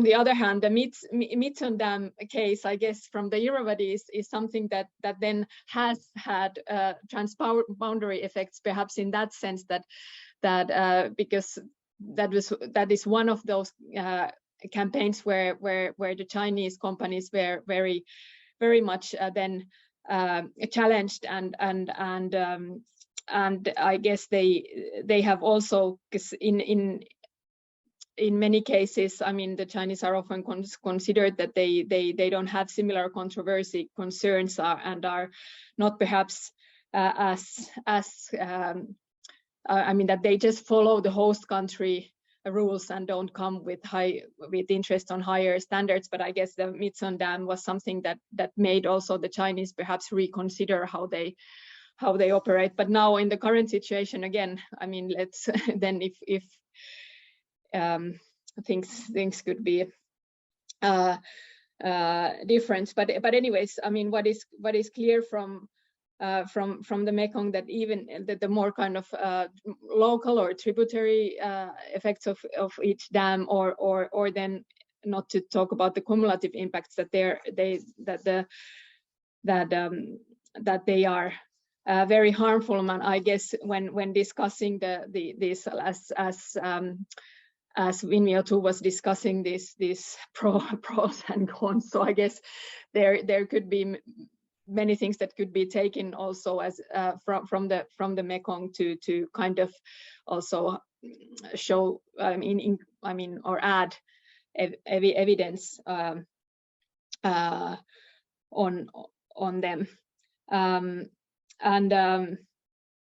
S4: the other hand, the Myat Thu Dam case, I guess, from the Irrawaddy is something that then has had transboundary effects, perhaps in that sense that because that is one of those campaigns where the Chinese companies were very, very much then challenged, and I guess they have also, because in many cases, I mean, the Chinese are often considered that they don't have similar controversy concerns and are not perhaps as I mean, that they just follow the host country rules and don't come with interest on higher standards. But I guess the Myat Thu Dam was something that made also the Chinese perhaps reconsider how they operate. But now in the current situation, again, I mean, let's then if things could be different. But anyways, I mean, what is clear from the Mekong, that even the more kind of local or tributary effects of each dam, or then not to talk about the cumulative impacts that they are very harmful. And I guess when discussing this as Vinmio too was discussing this pros and cons. So I guess there could be many things that could be taken also as from the Mekong to kind of also show or add evidence on them.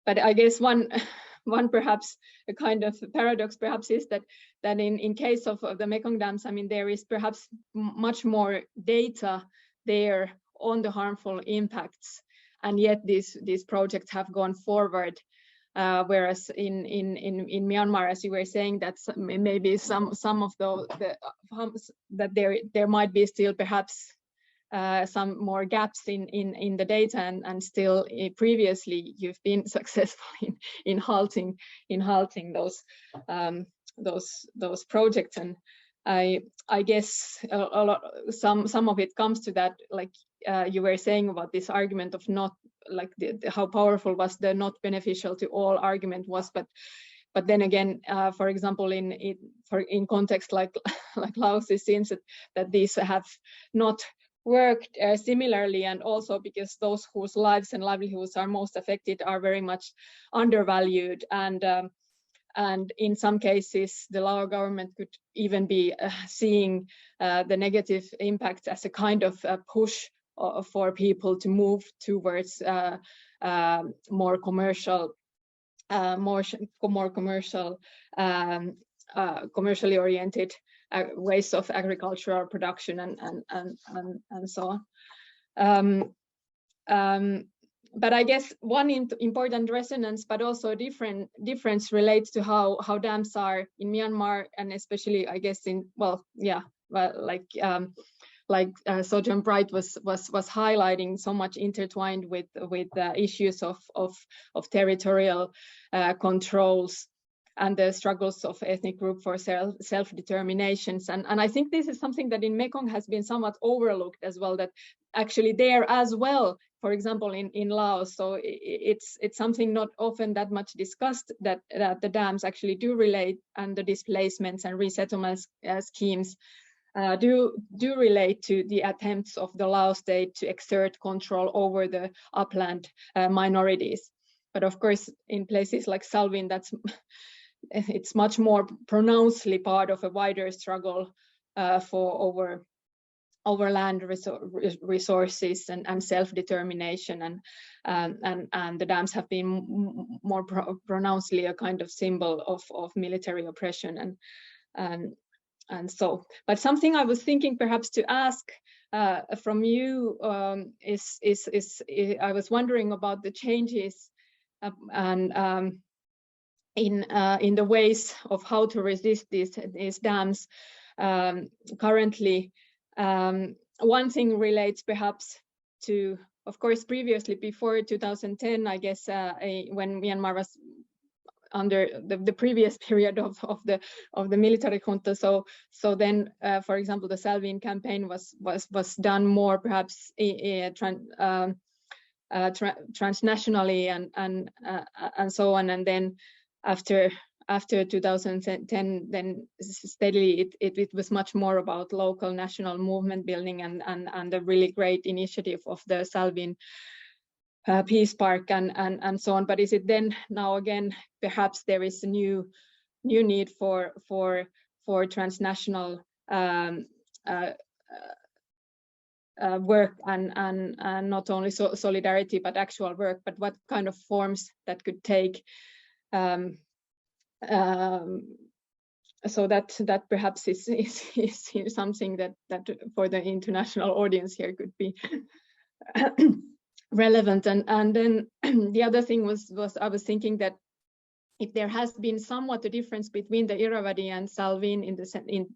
S4: But I guess one perhaps a kind of paradox perhaps is that in case of the Mekong dams, I mean, there is perhaps much more data there on the harmful impacts, and yet these projects have gone forward. Whereas in Myanmar, as you were saying, that maybe some of that there might be still perhaps some more gaps in the data, and still previously you've been successful in halting those projects. And I guess a lot some of it comes to that, like you were saying about this argument of not like how powerful was the not beneficial to all argument was, but then again, for example, in context like Laos, it seems that these have not worked similarly, and also because those whose lives and livelihoods are most affected are very much undervalued, and in some cases the Lao government could even be seeing the negative impacts as a kind of push for people to move towards more commercial, commercially oriented ways of agricultural production and so on. But I guess one important resonance, but also difference relates to how dams are in Myanmar, and especially I guess like Sojourn Bright was highlighting, so much intertwined with issues of territorial controls and the struggles of ethnic group for self-determinations. And I think this is something that in Mekong has been somewhat overlooked as well, that actually there as well, for example, in Laos, so it's something not often that much discussed, that the dams actually do relate, and the displacements and resettlement schemes do relate to the attempts of the Lao state to exert control over the upland minorities. But of course, in places like Salween, it's much more pronouncedly part of a wider struggle for over land resources and self-determination, and the dams have been more pronouncedly a kind of symbol of military oppression and so. But something I was thinking perhaps to ask from you is I was wondering about the changes and in the ways of how to resist these dams currently. One thing relates perhaps to, of course, previously before 2010, I guess, when Myanmar was under the previous period of the military junta. So then, for example, the Salween campaign was done more perhaps transnationally and so on, and then after 2010, then steadily it was much more about local national movement building and the really great initiative of the Salween Peace Park and so on. But is it then now again perhaps there is a new need for transnational work and not only solidarity but actual work, but what kind of forms that could take? So that perhaps is something that for the international audience here could be relevant. And then the other thing was I was thinking that if there has been somewhat a difference between the Irrawaddy and Salween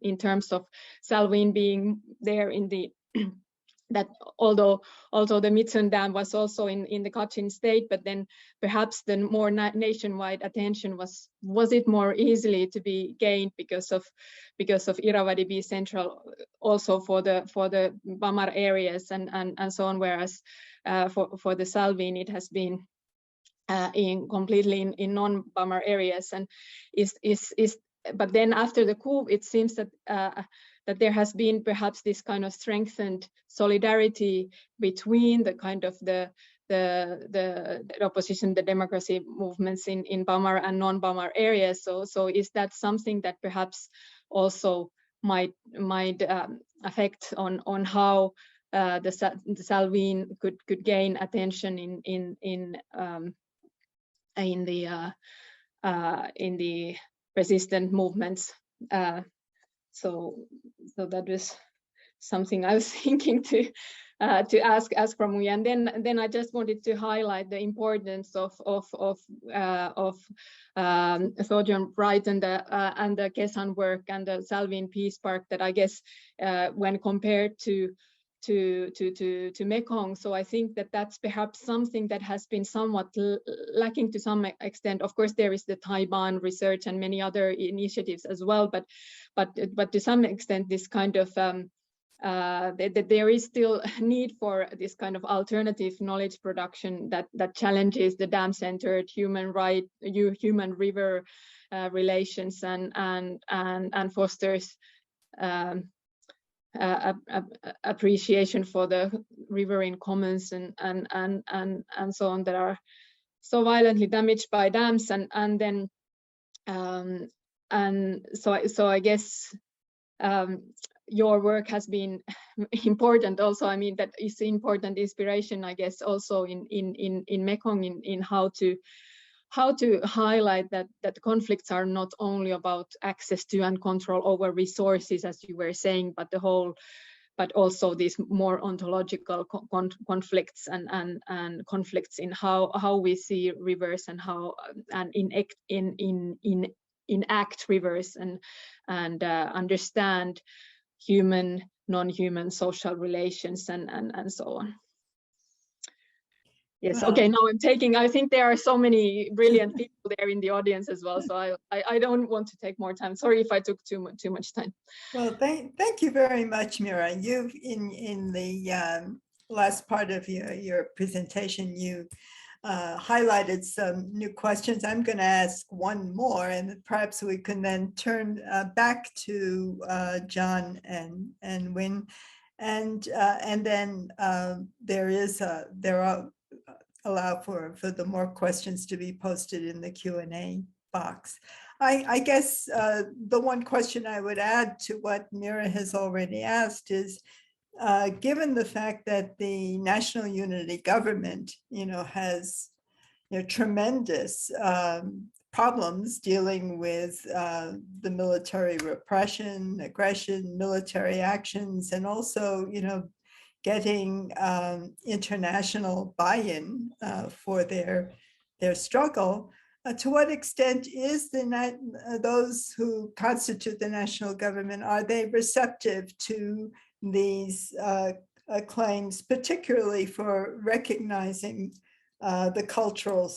S4: in terms of Salween being there in the that although the Mitsun Dam was also in the Kachin state, but then perhaps the more nationwide attention was it more easily to be gained because of Irrawaddy being central also for the Bamar areas and so on, whereas for the Salween it has been completely in non-Bamar areas, and but then after the coup it seems that that there has been perhaps this kind of strengthened solidarity between the kind of the opposition, the democracy movements in Bamar and non-Bamar areas. So is that something that perhaps also might affect on how the Salween could gain attention in the resistant movements? So that was something I was thinking to ask from you. And then I just wanted to highlight the importance of Thorbjørn Wright and the Kesan work and the Salween Peace Park, that I guess when compared to Mekong. So I think that that's perhaps something that has been somewhat lacking to some extent. Of course, there is the Taiwan research and many other initiatives as well, but to some extent, this kind of that there is still a need for this kind of alternative knowledge production that challenges the dam-centered human river relations and fosters appreciation for the riverine commons and so on that are so violently damaged by dams, and then so I guess your work has been important also. I mean, that is important inspiration, I guess, also in Mekong in how to highlight that conflicts are not only about access to and control over resources, as you were saying, but also these more ontological conflicts and conflicts in how we see rivers and how and enact rivers and understand human, non-human social relations and so on. Yes. Okay. Now I think there are so many brilliant people there in the audience as well. So I don't want to take more time. Sorry if I took too much time.
S1: Well, thank you very much, Mira. You've in the last part of your presentation, you highlighted some new questions. I'm going to ask one more, and perhaps we can then turn back to John and Wynne, and then there are allow for the more questions to be posted in the Q&A box. I guess the one question I would add to what Mira has already asked is, given the fact that the National Unity Government, has tremendous problems dealing with the military repression, aggression, military actions, and also, getting international buy-in for their struggle. To what extent is those who constitute the national government, are they receptive to these claims, particularly for recognizing the cultural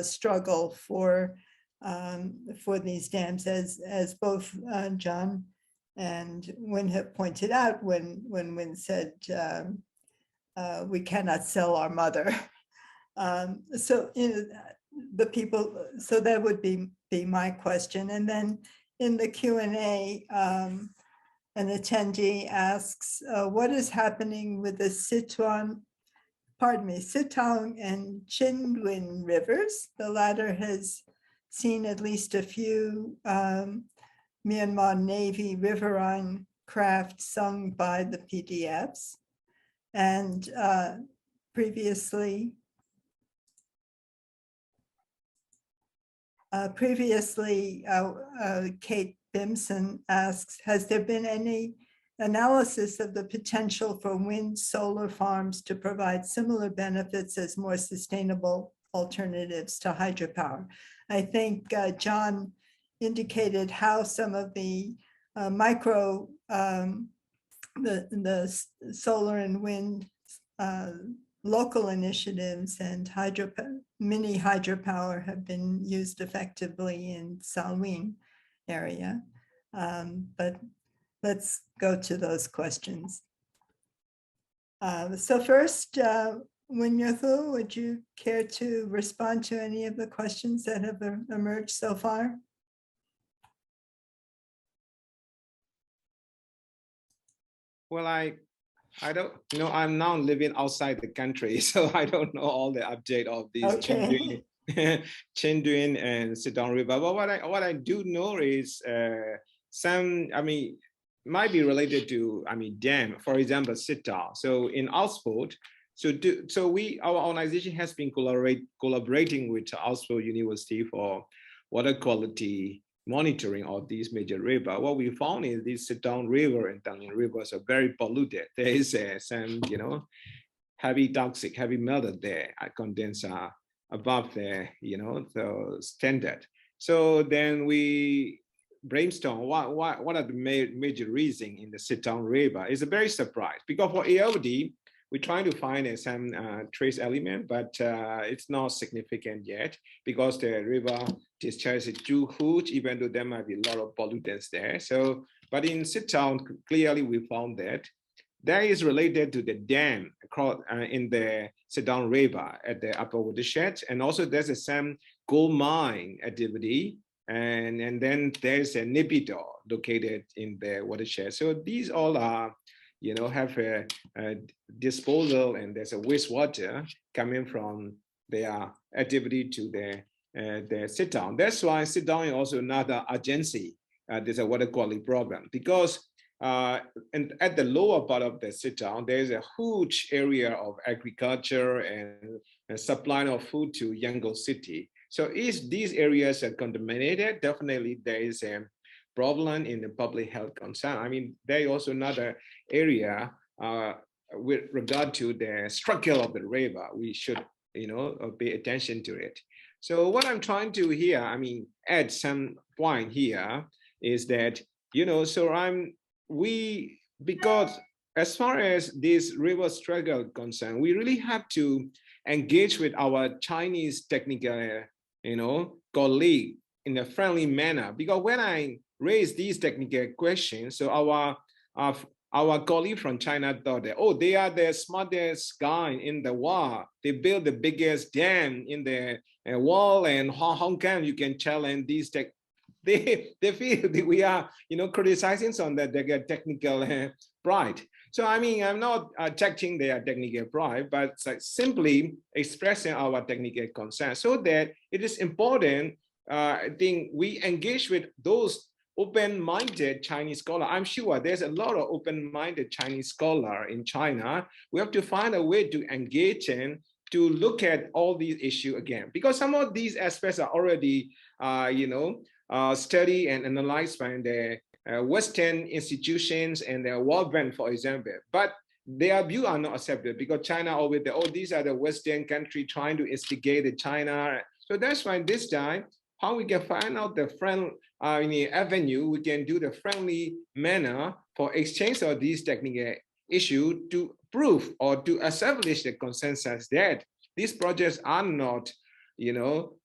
S1: struggle for these dams, as both John and Wynne have pointed out, when Wynne said we cannot sell our mother. So the people, so that would be my question. And then in the Q&A, an attendee asks, what is happening with the Sitang and Chindwin rivers? The latter has seen at least a few Myanmar Navy riverine craft sunk by the PDFs. And previously, Kate Bimson asks, has there been any analysis of the potential for wind solar farms to provide similar benefits as more sustainable alternatives to hydropower? I think John indicated how some of the micro solar and wind local initiatives and mini hydropower have been used effectively in Salween area. But let's go to those questions. So first, Winyothu, would you care to respond to any of the questions that have emerged so far?
S2: Well, I don't know. I'm now living outside the country, so I don't know all the update of these
S1: Okay.
S2: Chinduin and Sidong River. But what I do know is some, I mean, might be related to, I mean, dam, for example, Sitao. So in Oxford, our organization has been collaborating with Oxford University for water quality monitoring of these major rivers. What we found is this Sidong River and Tanglin rivers are very polluted. There is some, heavy toxic, heavy metal there, condenser above the, the standard. So then we brainstorm what are the major reasons in the Sidong River. It's a very surprise because for ALD, we're trying to find some trace element, but it's not significant yet because the river discharge is too huge, even though there might be a lot of pollutants there. So, but in Sidong, clearly we found that that is related to the dam across in the Sidong River at the upper watershed. And also there's some gold mine activity. And then there's a Nipido located in the watershed. So these all are, have a disposal, and there's a wastewater coming from their activity to the Sidong. That's why Sidong is also another agency. There's a water quality problem because and at the lower part of the Sidong, there's a huge area of agriculture and supply of food to Yangon city. So if these areas are contaminated, definitely there is a problem in the public health concern. I mean, there is also another area with regard to the structure of the river. We should, pay attention to it. So what I'm trying to here, I mean, add some point here is that, because as far as this river struggle concerned, we really have to engage with our Chinese technical, colleague in a friendly manner. Because when I raise these technical questions, so our colleague from China thought that, oh, they are the smartest guy in the world. They built the biggest dam in the world, and how come you can challenge these tech? They feel that we are, criticizing some that they get technical pride. So I mean, I'm not attacking their technical pride, but simply expressing our technical concern so that it is important. I think we engage with those open-minded Chinese scholar. I'm sure there's a lot of open-minded Chinese scholar in China. We have to find a way to engage and to look at all these issues again, because some of these aspects are already, studied and analyzed by the Western institutions and the World Bank, for example. But their view are not accepted because China always, these are the Western country trying to instigate China. So that's why this time, how we can find out the avenue, we can do the friendly manner for exchange of these technical issues to prove or to establish the consensus that these projects are not,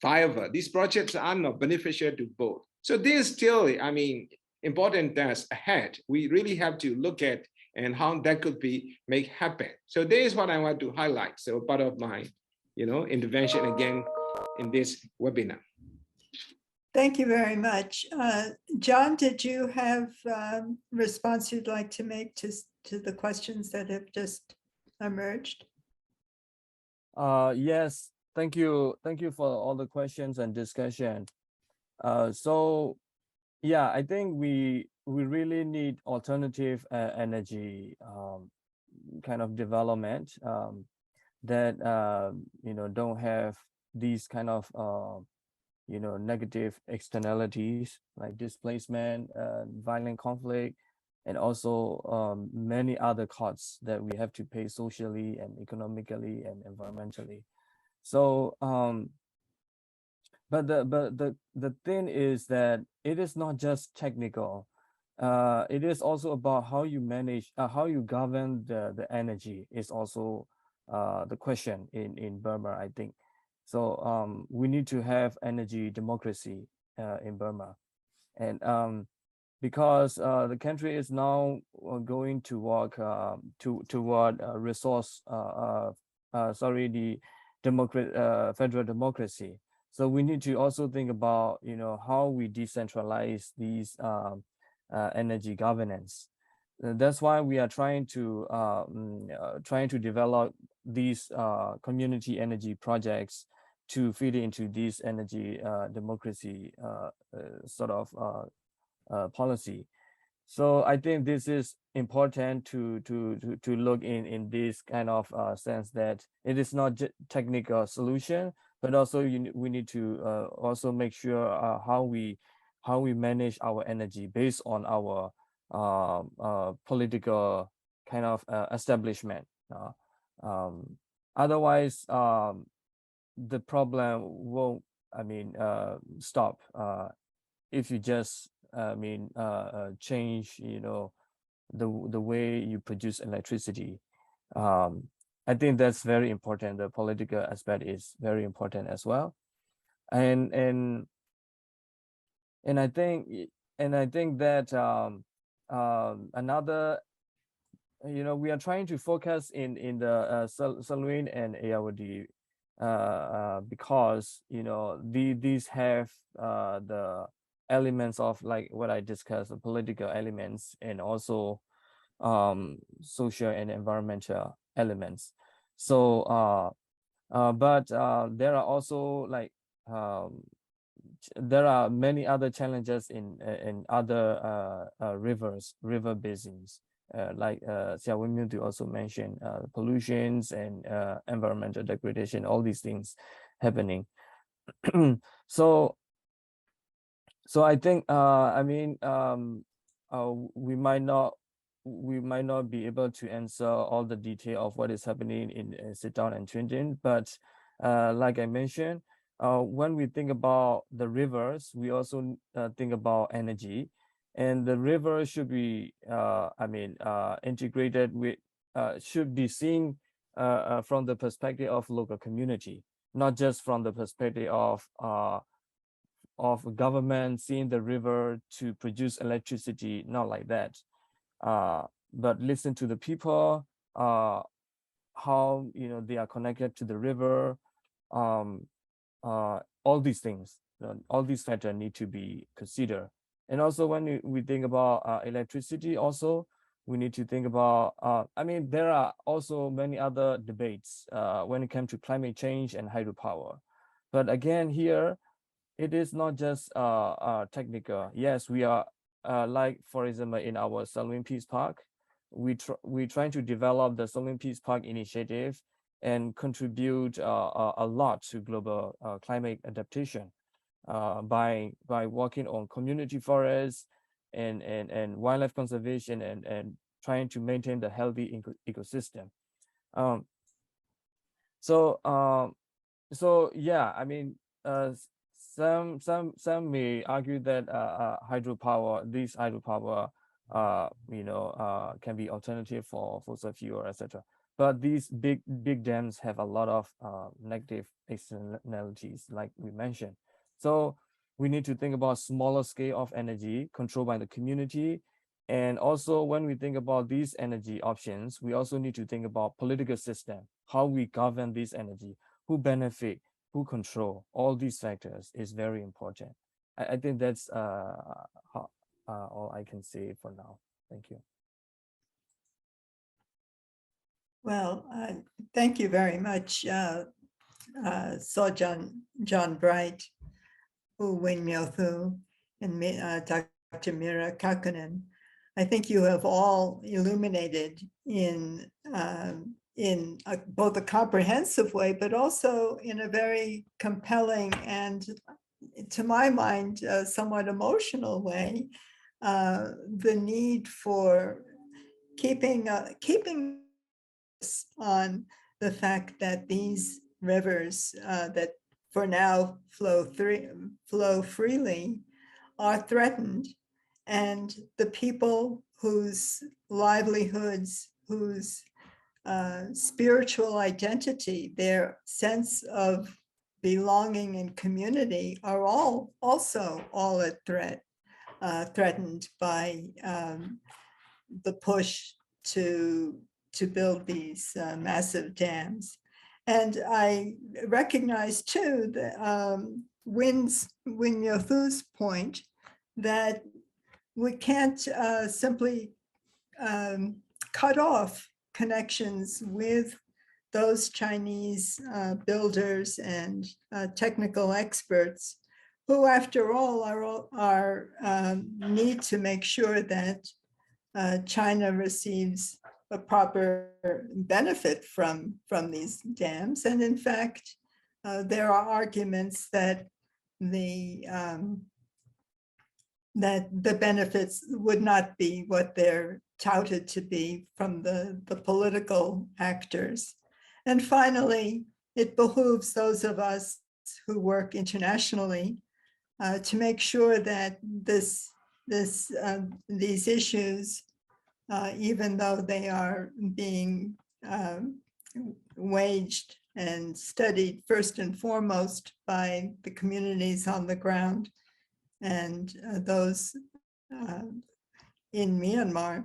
S2: viable. These projects are not beneficial to both. So this is still, I mean, important task ahead. We really have to look at and how that could be make happen. So this is what I want to highlight. So part of my, intervention again in this webinar.
S1: Thank you very much. John, did you have response you'd like to make to the questions that have just emerged?
S3: Yes, thank you. Thank you for all the questions and discussion. So yeah, I think we really need alternative energy kind of development that don't have these kind of negative externalities like displacement, violent conflict, and also many other costs that we have to pay socially and economically and environmentally. So but the thing is that it is not just technical. it is also about how you manage, how you govern the energy is also the question in Burma, I think. So we need to have energy democracy in Burma. And because the country is now going to work toward resource, sorry, the federal democracy. So we need to also think about, how we decentralize these energy governance. That's why we are trying to develop these community energy projects to feed into this energy democracy sort of policy. So I think this is important to look in this kind of sense, that it is not just technical solution, but also we need to also make sure how we manage our energy based on our political kind of establishment. Otherwise, the problem won't, stop if you just change, the way you produce electricity. I think that's very important. The political aspect is very important as well. And I think that another, we are trying to focus in the Salween and Ayeyarwady because these have the elements of, like what I discussed, the political elements, and also social and environmental elements. So but there are also like there are many other challenges in other river basins, like Xiao Wenmu also mentioned, pollutions and environmental degradation, all these things happening. So I think we might not be able to answer all the detail of what is happening in Sittard and Twintin, but like I mentioned, when we think about the rivers, we also think about energy, and the river should be integrated with, should be seen from the perspective of local community, not just from the perspective of government seeing the river to produce electricity, not like that. But listen to the people, how they are connected to the river, all these things, all these factors need to be considered. And also when we think about electricity, also we need to think about, there are also many other debates when it comes to climate change and hydropower. But again, here, it is not just technical. Yes, we are, like, for example, in our Salween Peace Park, we trying to develop the Salween Peace Park initiative and contribute a lot to global climate adaptation by working on community forests and wildlife conservation and trying to maintain the healthy ecosystem. So yeah, some may argue that these hydropower, can be alternative for fossil fuel, etc. But these big dams have a lot of negative externalities, like we mentioned. So we need to think about smaller scale of energy controlled by the community. And also, when we think about these energy options, we also need to think about political system, how we govern this energy, who benefit, who control. All these factors is very important. I think that's all I can say for now. Thank you.
S1: Well, thank you very much, John Bright, U Wenmyo Thu, and Dr. Mira Kakkonen. I think you have all illuminated in both a comprehensive way, but also in a very compelling and, to my mind, somewhat emotional way, the need for keeping on the fact that these rivers that for now flow freely are threatened, and the people whose livelihoods, whose spiritual identity, their sense of belonging and community are also all at threatened by the push to build these massive dams. And I recognize too that Win Yothu's point that we can't simply cut off connections with those Chinese builders and technical experts who, after all, are need to make sure that China receives a proper benefit from these dams. And in fact, there are arguments that the benefits would not be what they're touted to be from the political actors. And finally, it behooves those of us who work internationally to make sure that these issues, even though they are being waged and studied first and foremost by the communities on the ground and those in Myanmar,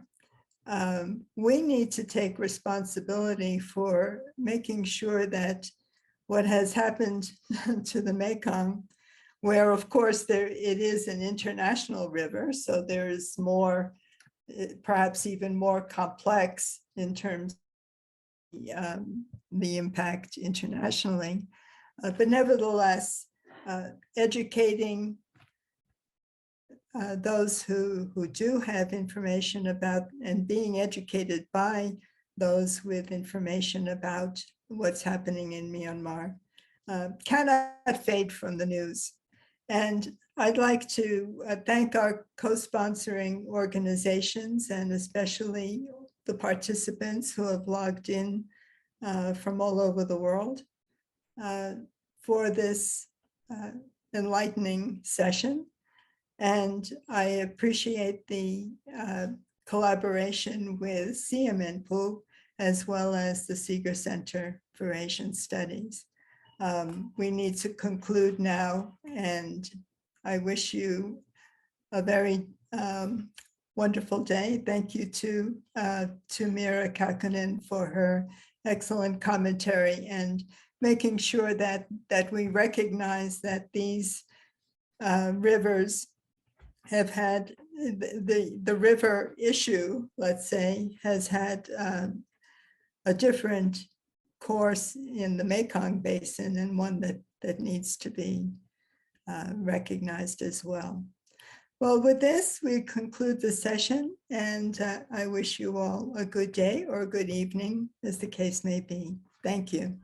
S1: we need to take responsibility for making sure that what has happened to the Mekong, where of course it is an international river, so there is more, perhaps even more complex in terms of the impact internationally, but nevertheless, educating those who do have information about, and being educated by those with information about what's happening in Myanmar cannot fade from the news. And I'd like to thank our co-sponsoring organizations and especially the participants who have logged in from all over the world for this enlightening session. And I appreciate the collaboration with CMNPU as well as the Seeger Center for Asian Studies. We need to conclude now, and I wish you a very wonderful day. Thank you to Mira Kakkonen for her excellent commentary and making sure that we recognize that these rivers have had the river issue, let's say, has had a different course in the Mekong Basin, and one that needs to be recognized as well. Well, with this, we conclude the session, and I wish you all a good day or a good evening, as the case may be. Thank you.